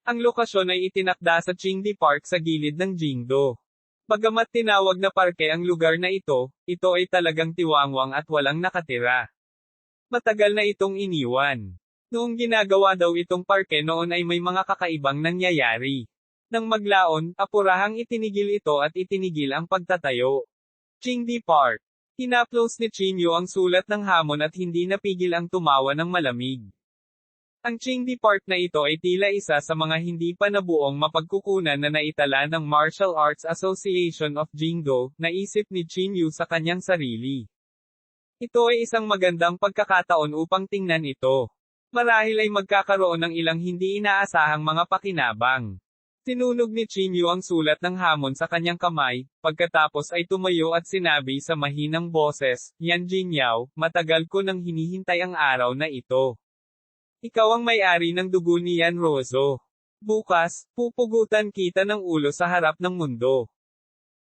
Ang lokasyon ay itinakda sa Qingdi Park sa gilid ng Jingdo. Bagamat tinawag na parke ang lugar na ito ay talagang tiwangwang at walang nakatira. Matagal na itong iniwan. Noong ginagawa daw itong parke noon ay may mga kakaibang nangyayari. Nang maglaon, apurahang itinigil ito at itinigil ang pagtatayo. Qingdi Park. Hinaplos ni Chinyu ang sulat ng hamon at hindi napigil ang tumawa ng malamig. Ang Qingdi Park na ito ay tila isa sa mga hindi pa nabuong mapagkukunan na naitala ng Martial Arts Association of Jingdo, naisip ni Chinyu sa kanyang sarili. Ito ay isang magandang pagkakataon upang tingnan ito. Marahil ay magkakaroon ng ilang hindi inaasahang mga pakinabang. Sinunog ni Chinyu ang sulat ng hamon sa kanyang kamay, pagkatapos ay tumayo at sinabi sa mahinang boses, Yan Jinyao, matagal ko nang hinihintay ang araw na ito. Ikaw ang may-ari ng dugo ni Yan Rozo. Bukas, pupugutan kita ng ulo sa harap ng mundo.